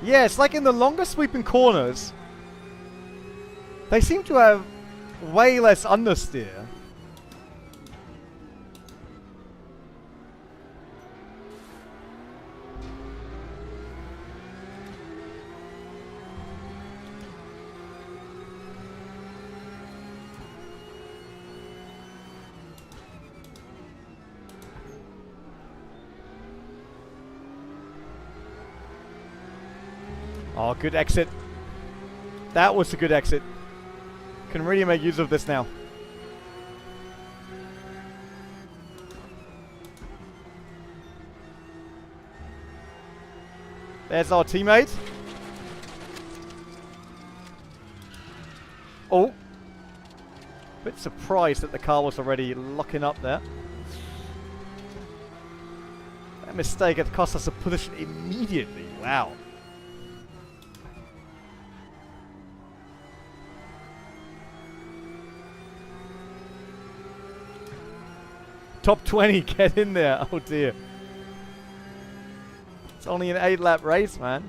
Yeah, it's like in the longer sweeping corners, they seem to have way less understeer. Oh, good exit. That was a good exit. Can really make use of this now. There's our teammate. Oh. Bit surprised that the car was already locking up there. That mistake had cost us a position immediately. Wow. Top 20, get in there. Oh dear. It's only an 8-lap race, man.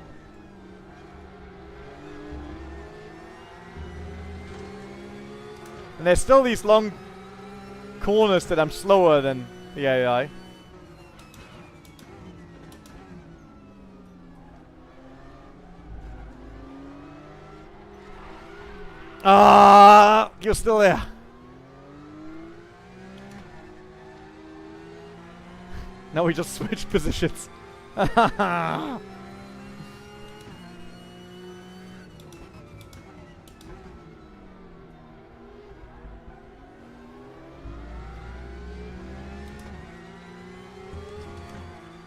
And there's still these long corners that I'm slower than the AI. Ah, you're still there. Now we just switch positions.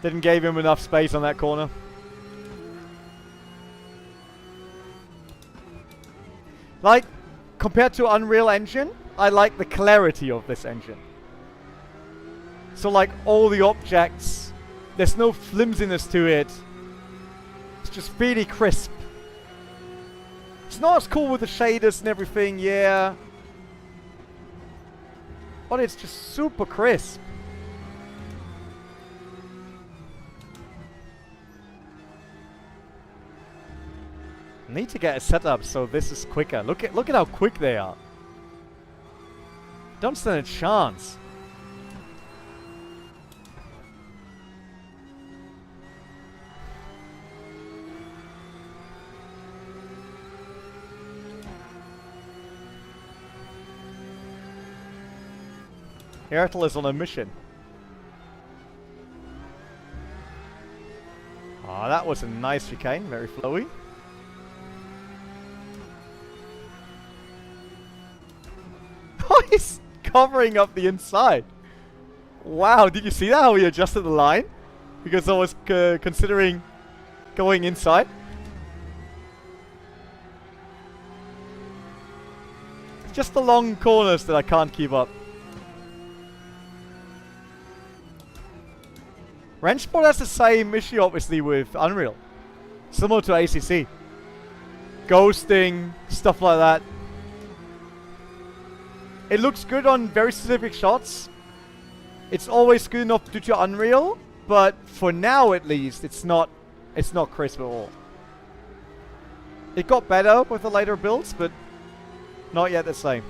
Didn't give him enough space on that corner. Like, compared to Unreal Engine, I like the clarity of this engine. So like all the objects, there's no flimsiness to it. It's just really crisp. It's not as cool with the shaders and everything, yeah. But it's just super crisp. Need to get a setup so this is quicker. Look at how quick they are. Don't stand a chance. Ertel is on a mission. Oh, that was a nice chicane, very flowy. Oh, he's covering up the inside. Wow, did you see that? How he adjusted the line? Because I was considering going inside. It's just the long corners that I can't keep up. Rennsport has the same issue, obviously, with Unreal. Similar to ACC. Ghosting, stuff like that. It looks good on very specific shots. It's always good enough due to Unreal, but for now at least, it's not crisp at all. It got better with the later builds, but not yet the same.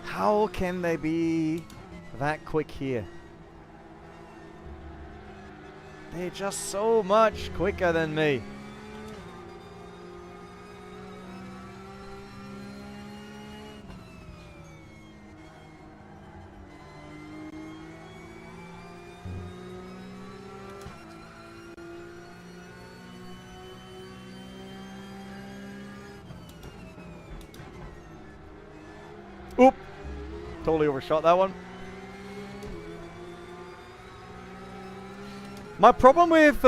How can they be that quick here? They're just so much quicker than me. Oop! Totally overshot that one. My problem with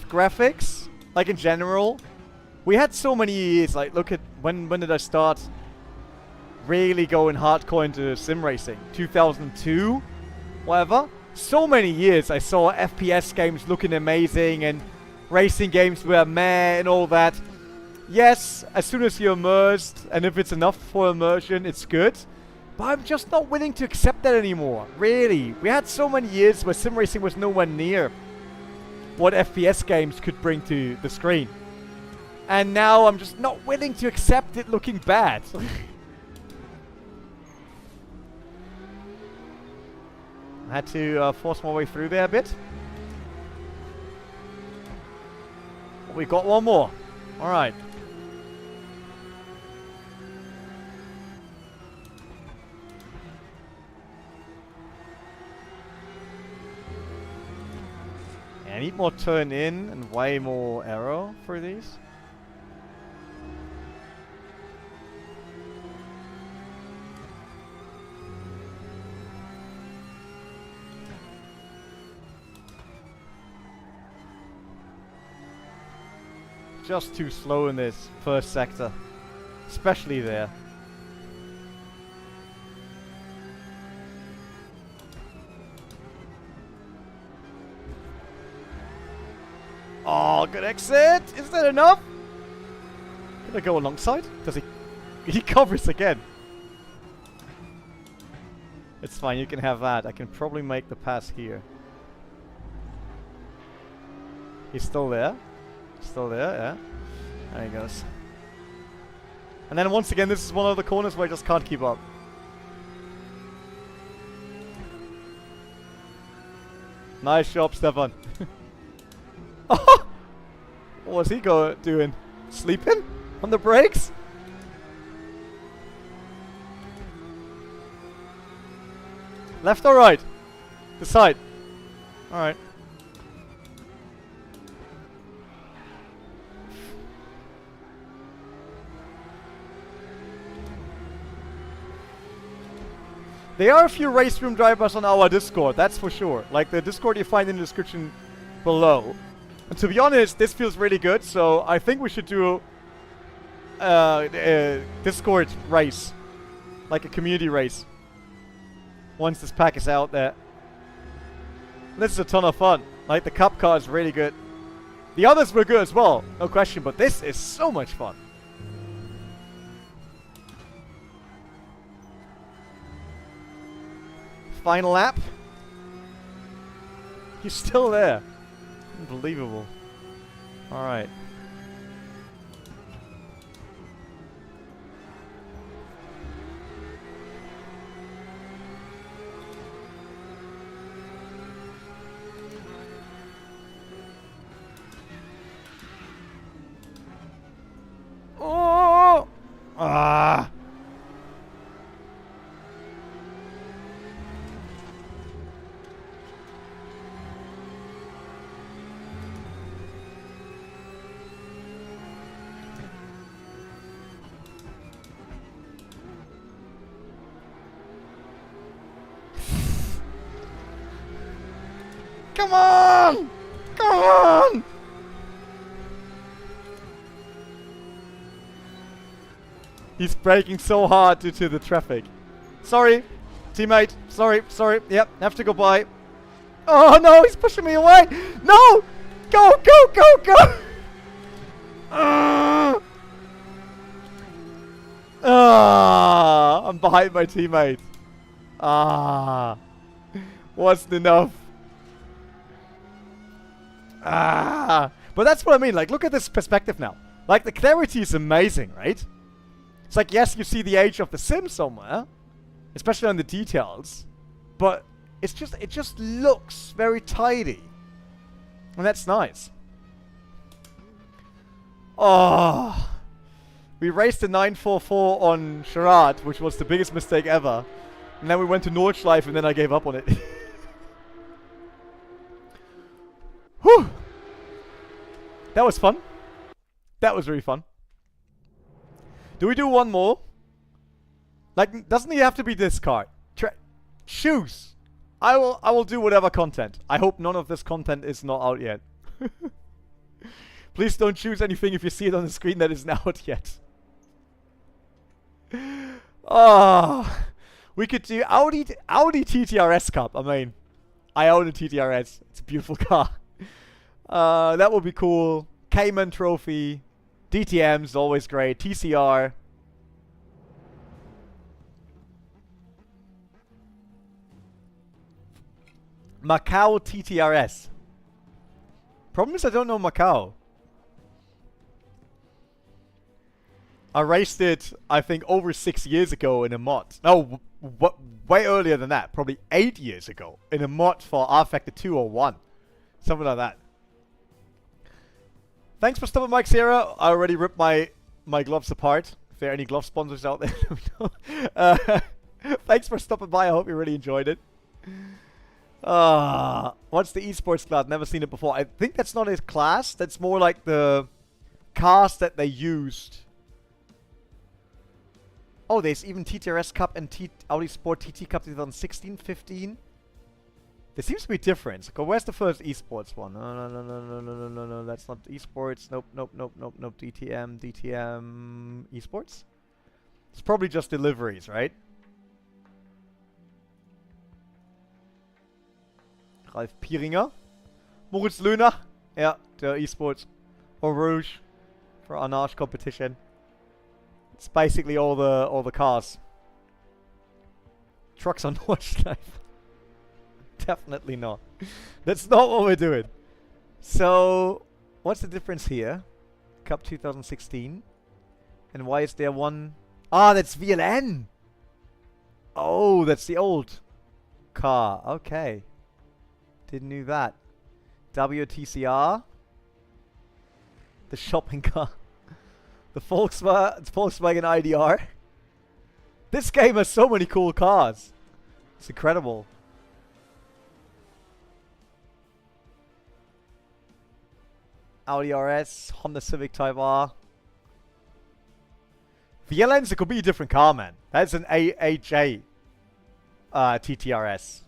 graphics, like in general, we had so many years. Like, look at when did I start really going hardcore into sim racing? 2002, whatever. So many years I saw FPS games looking amazing and racing games were meh and all that. Yes, as soon as you're immersed, and if it's enough for immersion, it's good. But I'm just not willing to accept that anymore. Really. We had so many years where sim racing was nowhere near what FPS games could bring to the screen. And now I'm just not willing to accept it looking bad. I had to force my way through there a bit. We got one more. Alright. I need more turn in and way more aero for these. Just too slow in this first sector, especially there. Oh, good exit! Is that enough? Can I go alongside? Does he? He covers again. It's fine, you can have that. I can probably make the pass here. He's still there. Still there, yeah. There he goes. And then once again, this is one of the corners where I just can't keep up. Nice job, Stefan. What was he doing? Sleeping? On the brakes? Left or right? Decide. Alright. There are a few RaceRoom drivers on our Discord, that's for sure. Like the Discord you find in the description below. And to be honest, this feels really good, so I think we should do a Discord race. Like a community race. Once this pack is out there. This is a ton of fun. Like the Cup car is really good. The others were good as well, no question, but this is so much fun. Final lap. He's still there. Unbelievable. Alright. Oh! Ah! Come on! Come on! He's braking so hard due to the traffic. Sorry, teammate. Sorry. Yep, have to go by. Oh no, he's pushing me away. No! Go! I'm behind my teammate. Wasn't enough. But that's what I mean, like, look at this perspective now. Like, the clarity is amazing, right? It's like, yes, you see the age of the sim somewhere, especially on the details, but it just looks very tidy. And that's nice. Oh, we raced the 944 on Charade, which was the biggest mistake ever. And then we went to Nordschleife and then I gave up on it. Whew! That was fun. That was really fun. Do we do one more? Like, doesn't he have to be this car? Shoes! I will do whatever content. I hope none of this content is not out yet. Please don't choose anything if you see it on the screen that isn't out yet. Oh, we could do Audi TTRS Cup. I mean, I own a TTRS. It's a beautiful car. That would be cool. Cayman Trophy. DTM's always great. TCR. Macau TTRS. Problem is I don't know Macau. I raced it, I think, over 6 years ago in a mod. No, way earlier than that. Probably 8 years ago. In a mod for R-Factor 2 or 1. Something like that. Thanks for stopping by, Sierra. I already ripped my gloves apart. If there are any glove sponsors out there. Thanks for stopping by. I hope you really enjoyed it. What's the esports class? Never seen it before. I think that's not a class. That's more like the cars that they used. Oh, there's even TTRS Cup and Audi Sport TT Cup 2016, 15. There seems to be a difference. Okay, where's the first esports one? No. That's not esports. Nope. DTM esports. It's probably just deliveries, right? Ralf Pieringer. Moritz Löhner. Yeah, the esports. Or Rouge for our Arnage competition. It's basically all the cars. Trucks on Nordschleife. Definitely not. That's not what we're doing. So, what's the difference here? Cup 2016. And why is there one? Ah, that's VLN. Oh, that's the old car. Okay. Didn't know that. WTCR. The shopping car. The Volkswagen IDR. This game has so many cool cars. It's incredible. Audi RS, Honda Civic Type R. VLN's a completely different car, man. That's an AHA TTRS.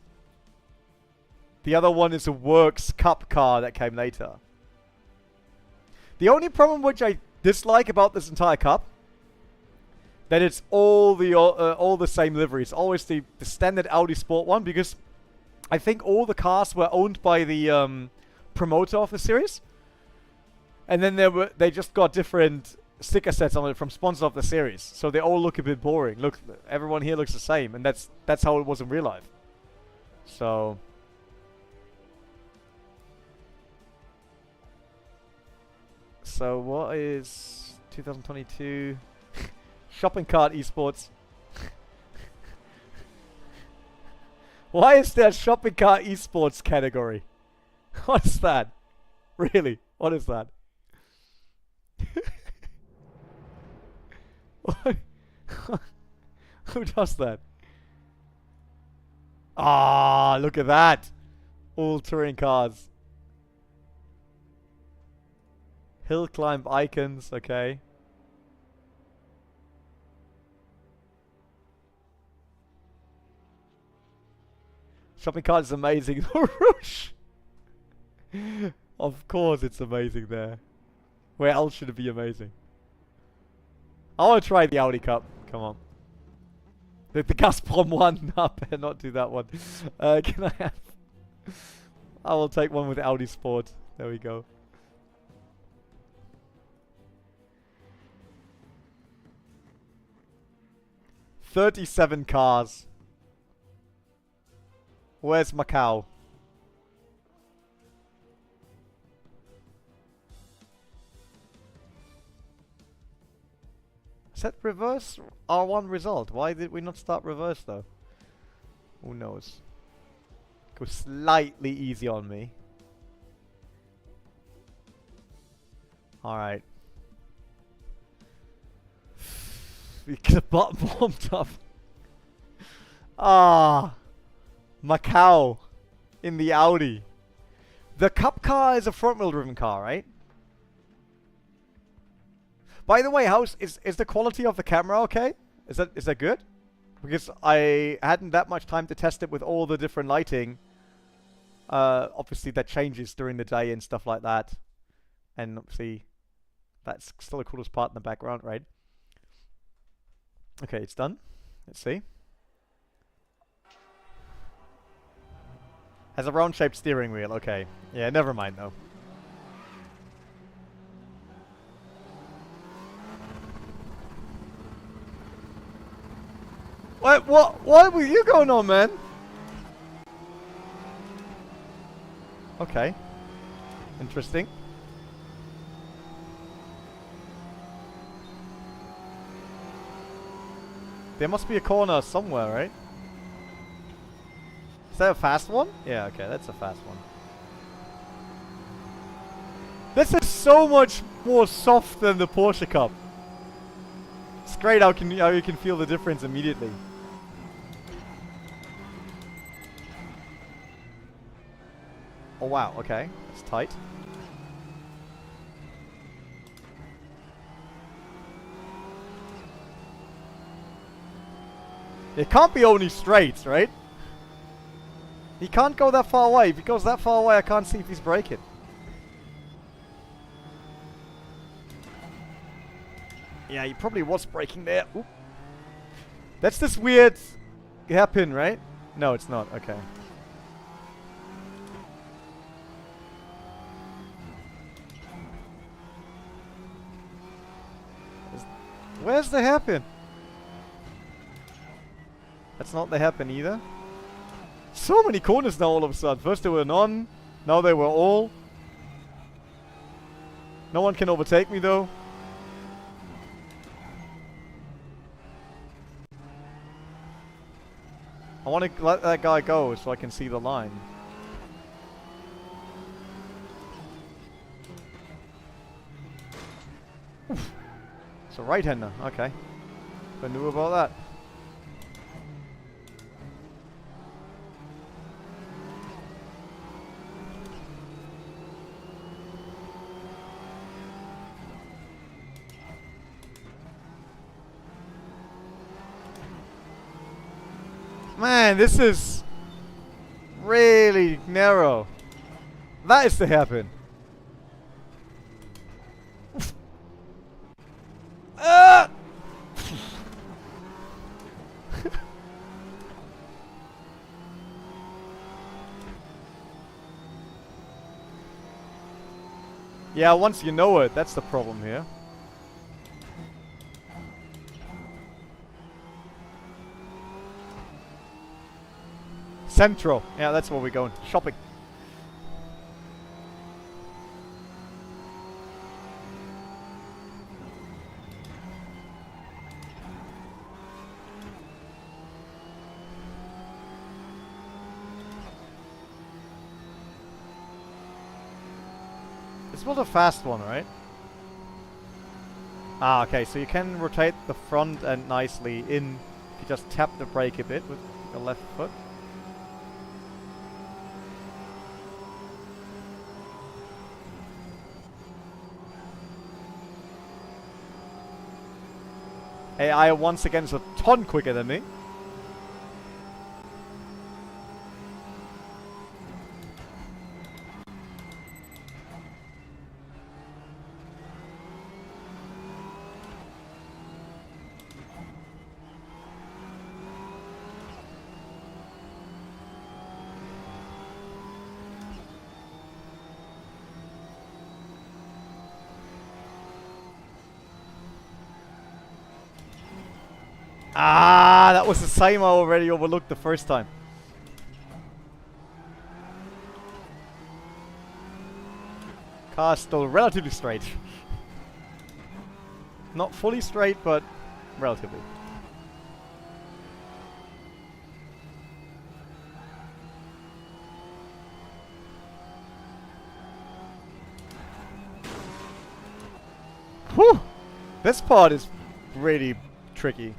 The other one is a Works Cup car that came later. The only problem which I dislike about this entire cup, that it's all the same livery. It's always the standard Audi Sport one, because I think all the cars were owned by the promoter of the series. And then they just got different sticker sets on it from sponsors of the series. So they all look a bit boring. Look, everyone here looks the same, and that's how it was in real life. So what is 2022 shopping cart esports? Why is there a shopping cart esports category? What's that? Really? What is that? Who does that? Ah, look at that. All touring cars. Hill climb icons, okay. Shopping cart is amazing. Rouge. Of course it's amazing there. Where else should it be amazing? I want to try the Audi Cup. Come on. The Gazprom one. No, I better not do that one. Can I have... I will take one with Audi Sport. There we go. $37 cars. Where's Macau? Is that reverse R1 result? Why did we not start reverse though? Who knows? Go slightly easy on me. Alright. We get a button warmed up. Ah, Macau in the Audi. The Cup car is a front-wheel driven car, right? By the way, is the quality of the camera okay? Is that good? Because I hadn't that much time to test it with all the different lighting. Obviously that changes during the day and stuff like that. And obviously that's still the coolest part in the background, right? Okay, it's done. Let's see. Has a round-shaped steering wheel. Okay. Yeah, never mind though. What were you going on, man? Okay. Interesting. There must be a corner somewhere, right? Is that a fast one? Yeah, okay, that's a fast one. This is so much more soft than the Porsche Cup. It's great how you can feel the difference immediately. wow, okay. That's tight. It can't be only straights, right? He can't go that far away. If he goes that far away, I can't see if he's braking. Yeah, he probably was braking there. Oop. That's this weird hairpin, right? No, it's not. Okay. Where's the hairpin? That's not the hairpin either. So many corners now all of a sudden. First they were none. Now they were all. No one can overtake me though. I want to let that guy go so I can see the line. Oof. It's a right-hander. Okay. I knew about that. Man, this is really narrow. That is the hairpin. Ah! Yeah, once you know it, that's the problem here. Central. Yeah, that's where we're going. Shopping. This was a fast one, right? Ah, okay, so you can rotate the front end nicely in if you just tap the brake a bit with your left foot. AI once again is a ton quicker than me. Ah, that was the same I already overlooked the first time. Car's still relatively straight. Not fully straight, but relatively. Whew! This part is really tricky.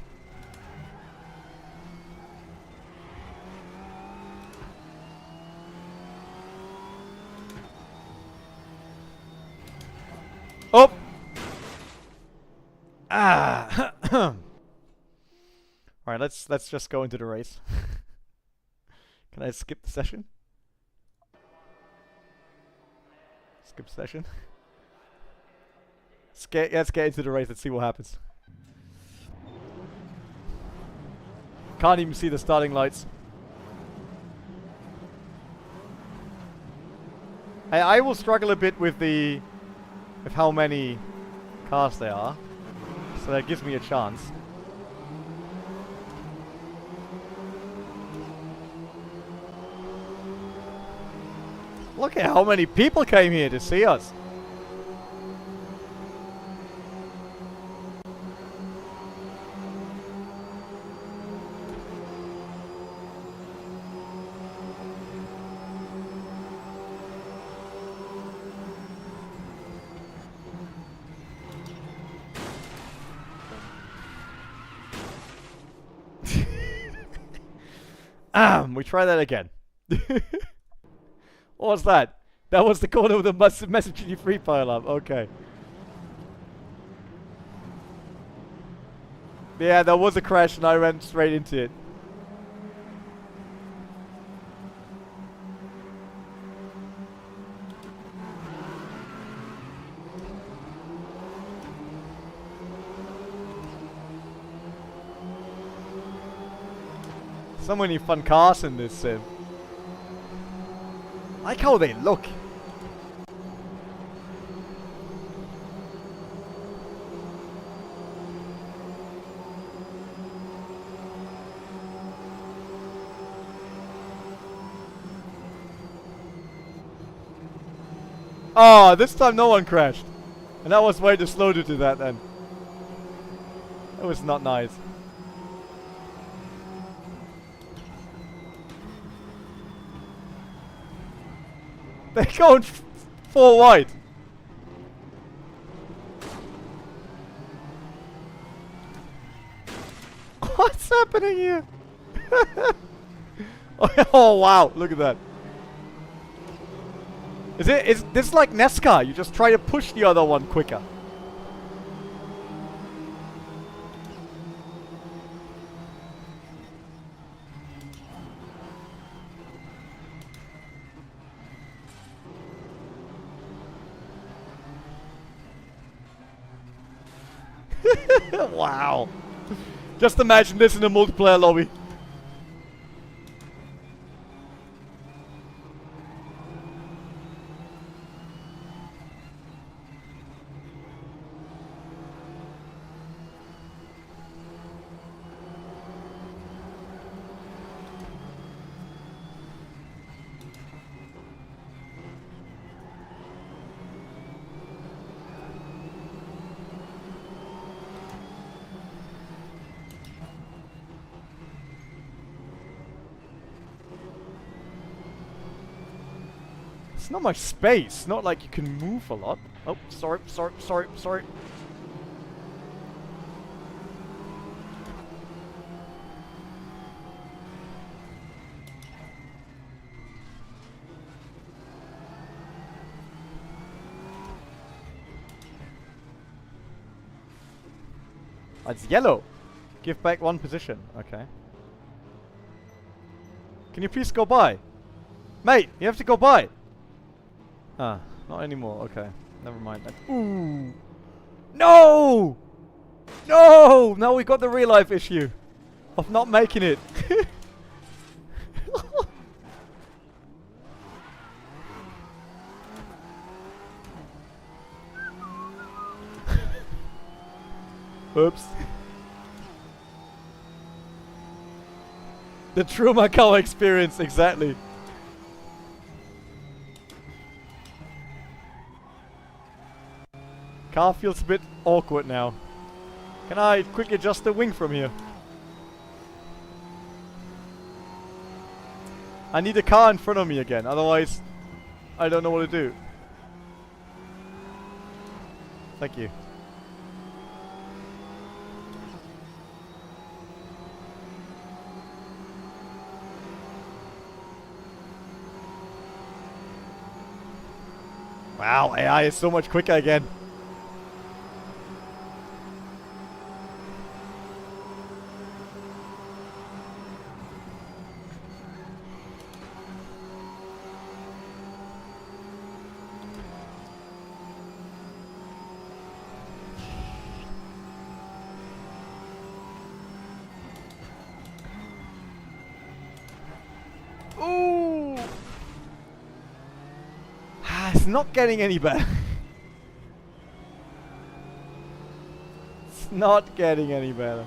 Oh! Ah! Alright, let's just go into the race. Can I skip the session? Skip session? Let's get into the race, let's see what happens. Can't even see the starting lights. I will struggle a bit with how many cars there are, so that gives me a chance. Look at how many people came here to see us. We try that again. What was that? That was the corner with the message you free pile up. Okay. Yeah, there was a crash and I ran straight into it. So many fun cars in this sim. I like how they look. Oh, this time no one crashed. And that was way too slow to do that then. That was not nice. They're going full wide. What's happening here? Oh wow, look at that. Is this like NASCAR? You just try to push the other one quicker. Wow. Just imagine this in a multiplayer lobby. It's not much space. Not like you can move a lot. Oh, sorry. It's yellow. Give back one position. Okay. Can you please go by? Mate, you have to go by. Ah, not anymore. Okay. Never mind then. Ooh. No! No! Now we got the real life issue of not making it. Oops. The true Macau experience, exactly. Car feels a bit awkward now. Can I quickly adjust the wing from here? I need a car in front of me again, otherwise I don't know what to do. Thank you. Wow, AI is so much quicker again. Ooh! It's not getting any better. It's not getting any better.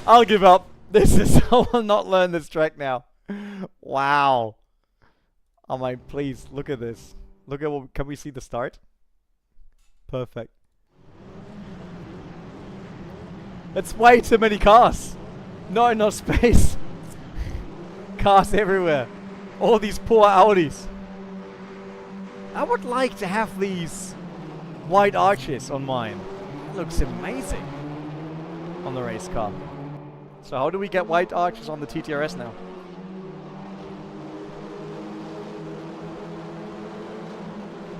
I'll give up. This is, I will not learn this track now. Wow. Oh my, please, look at this. Look at what, can we see the start? Perfect. It's way too many cars. Not enough space. Cars everywhere. All these poor Audis. I would like to have these white arches on mine. looks amazing on the race car. So how do we get white arches on the TTRS now?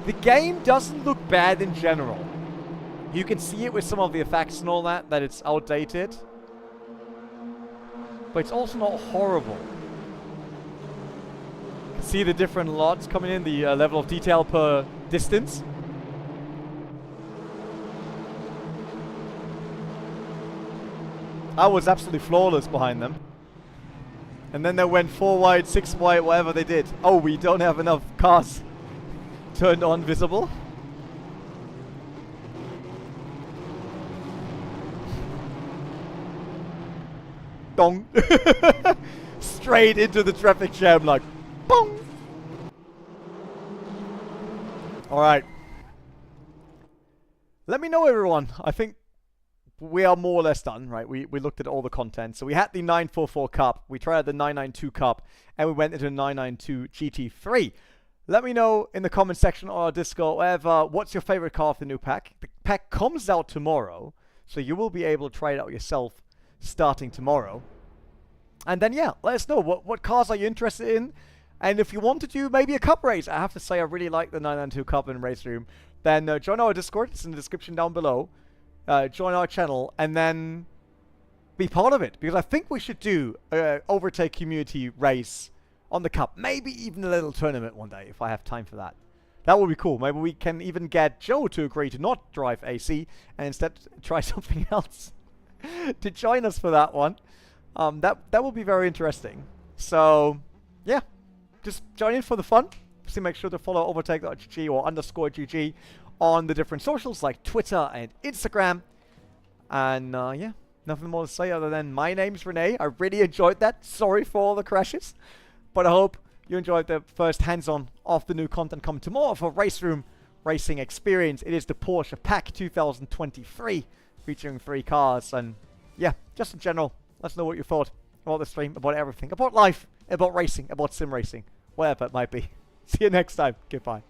The game doesn't look bad in general. You can see it with some of the effects and all that it's outdated. But it's also not horrible. You can see the different lots coming in, the level of detail per distance. I was absolutely flawless behind them. And then they went 4 wide, 6 wide, whatever they did. Oh, we don't have enough cars turned on visible. Dong. Straight into the traffic jam like bong. Alright. Let me know, everyone. I think we are more or less done, right? We looked at all the content. So we had the 944 Cup, we tried the 992 Cup, and we went into the 992 GT3. Let me know in the comment section or Discord, whatever, what's your favorite car of the new pack. The pack comes out tomorrow, so you will be able to try it out yourself starting tomorrow. And then, yeah, let us know what cars are you interested in. And if you want to do maybe a Cup race, I have to say I really like the 992 Cup in RaceRoom, then join our Discord. It's in the description down below. Join our channel and then be part of it, because I think we should do an overtake community race on the Cup. Maybe even a little tournament one day if I have time for that. That would be cool. Maybe we can even get Joe to agree to not drive AC and instead try something else to join us for that one. That would be very interesting. So yeah, just join in for the fun. So make sure to follow overtake.gg or _GG on the different socials like Twitter and Instagram. And yeah, nothing more to say other than my name's René. I really enjoyed that. Sorry for all the crashes, but I hope you enjoyed the first hands-on of the new content coming tomorrow for RaceRoom Racing Experience. It is the Porsche Pack 2023 featuring 3 cars. And yeah, just in general, let us know what you thought about the stream, about everything, about life, about racing, about sim racing, whatever it might be. See you next time. Goodbye.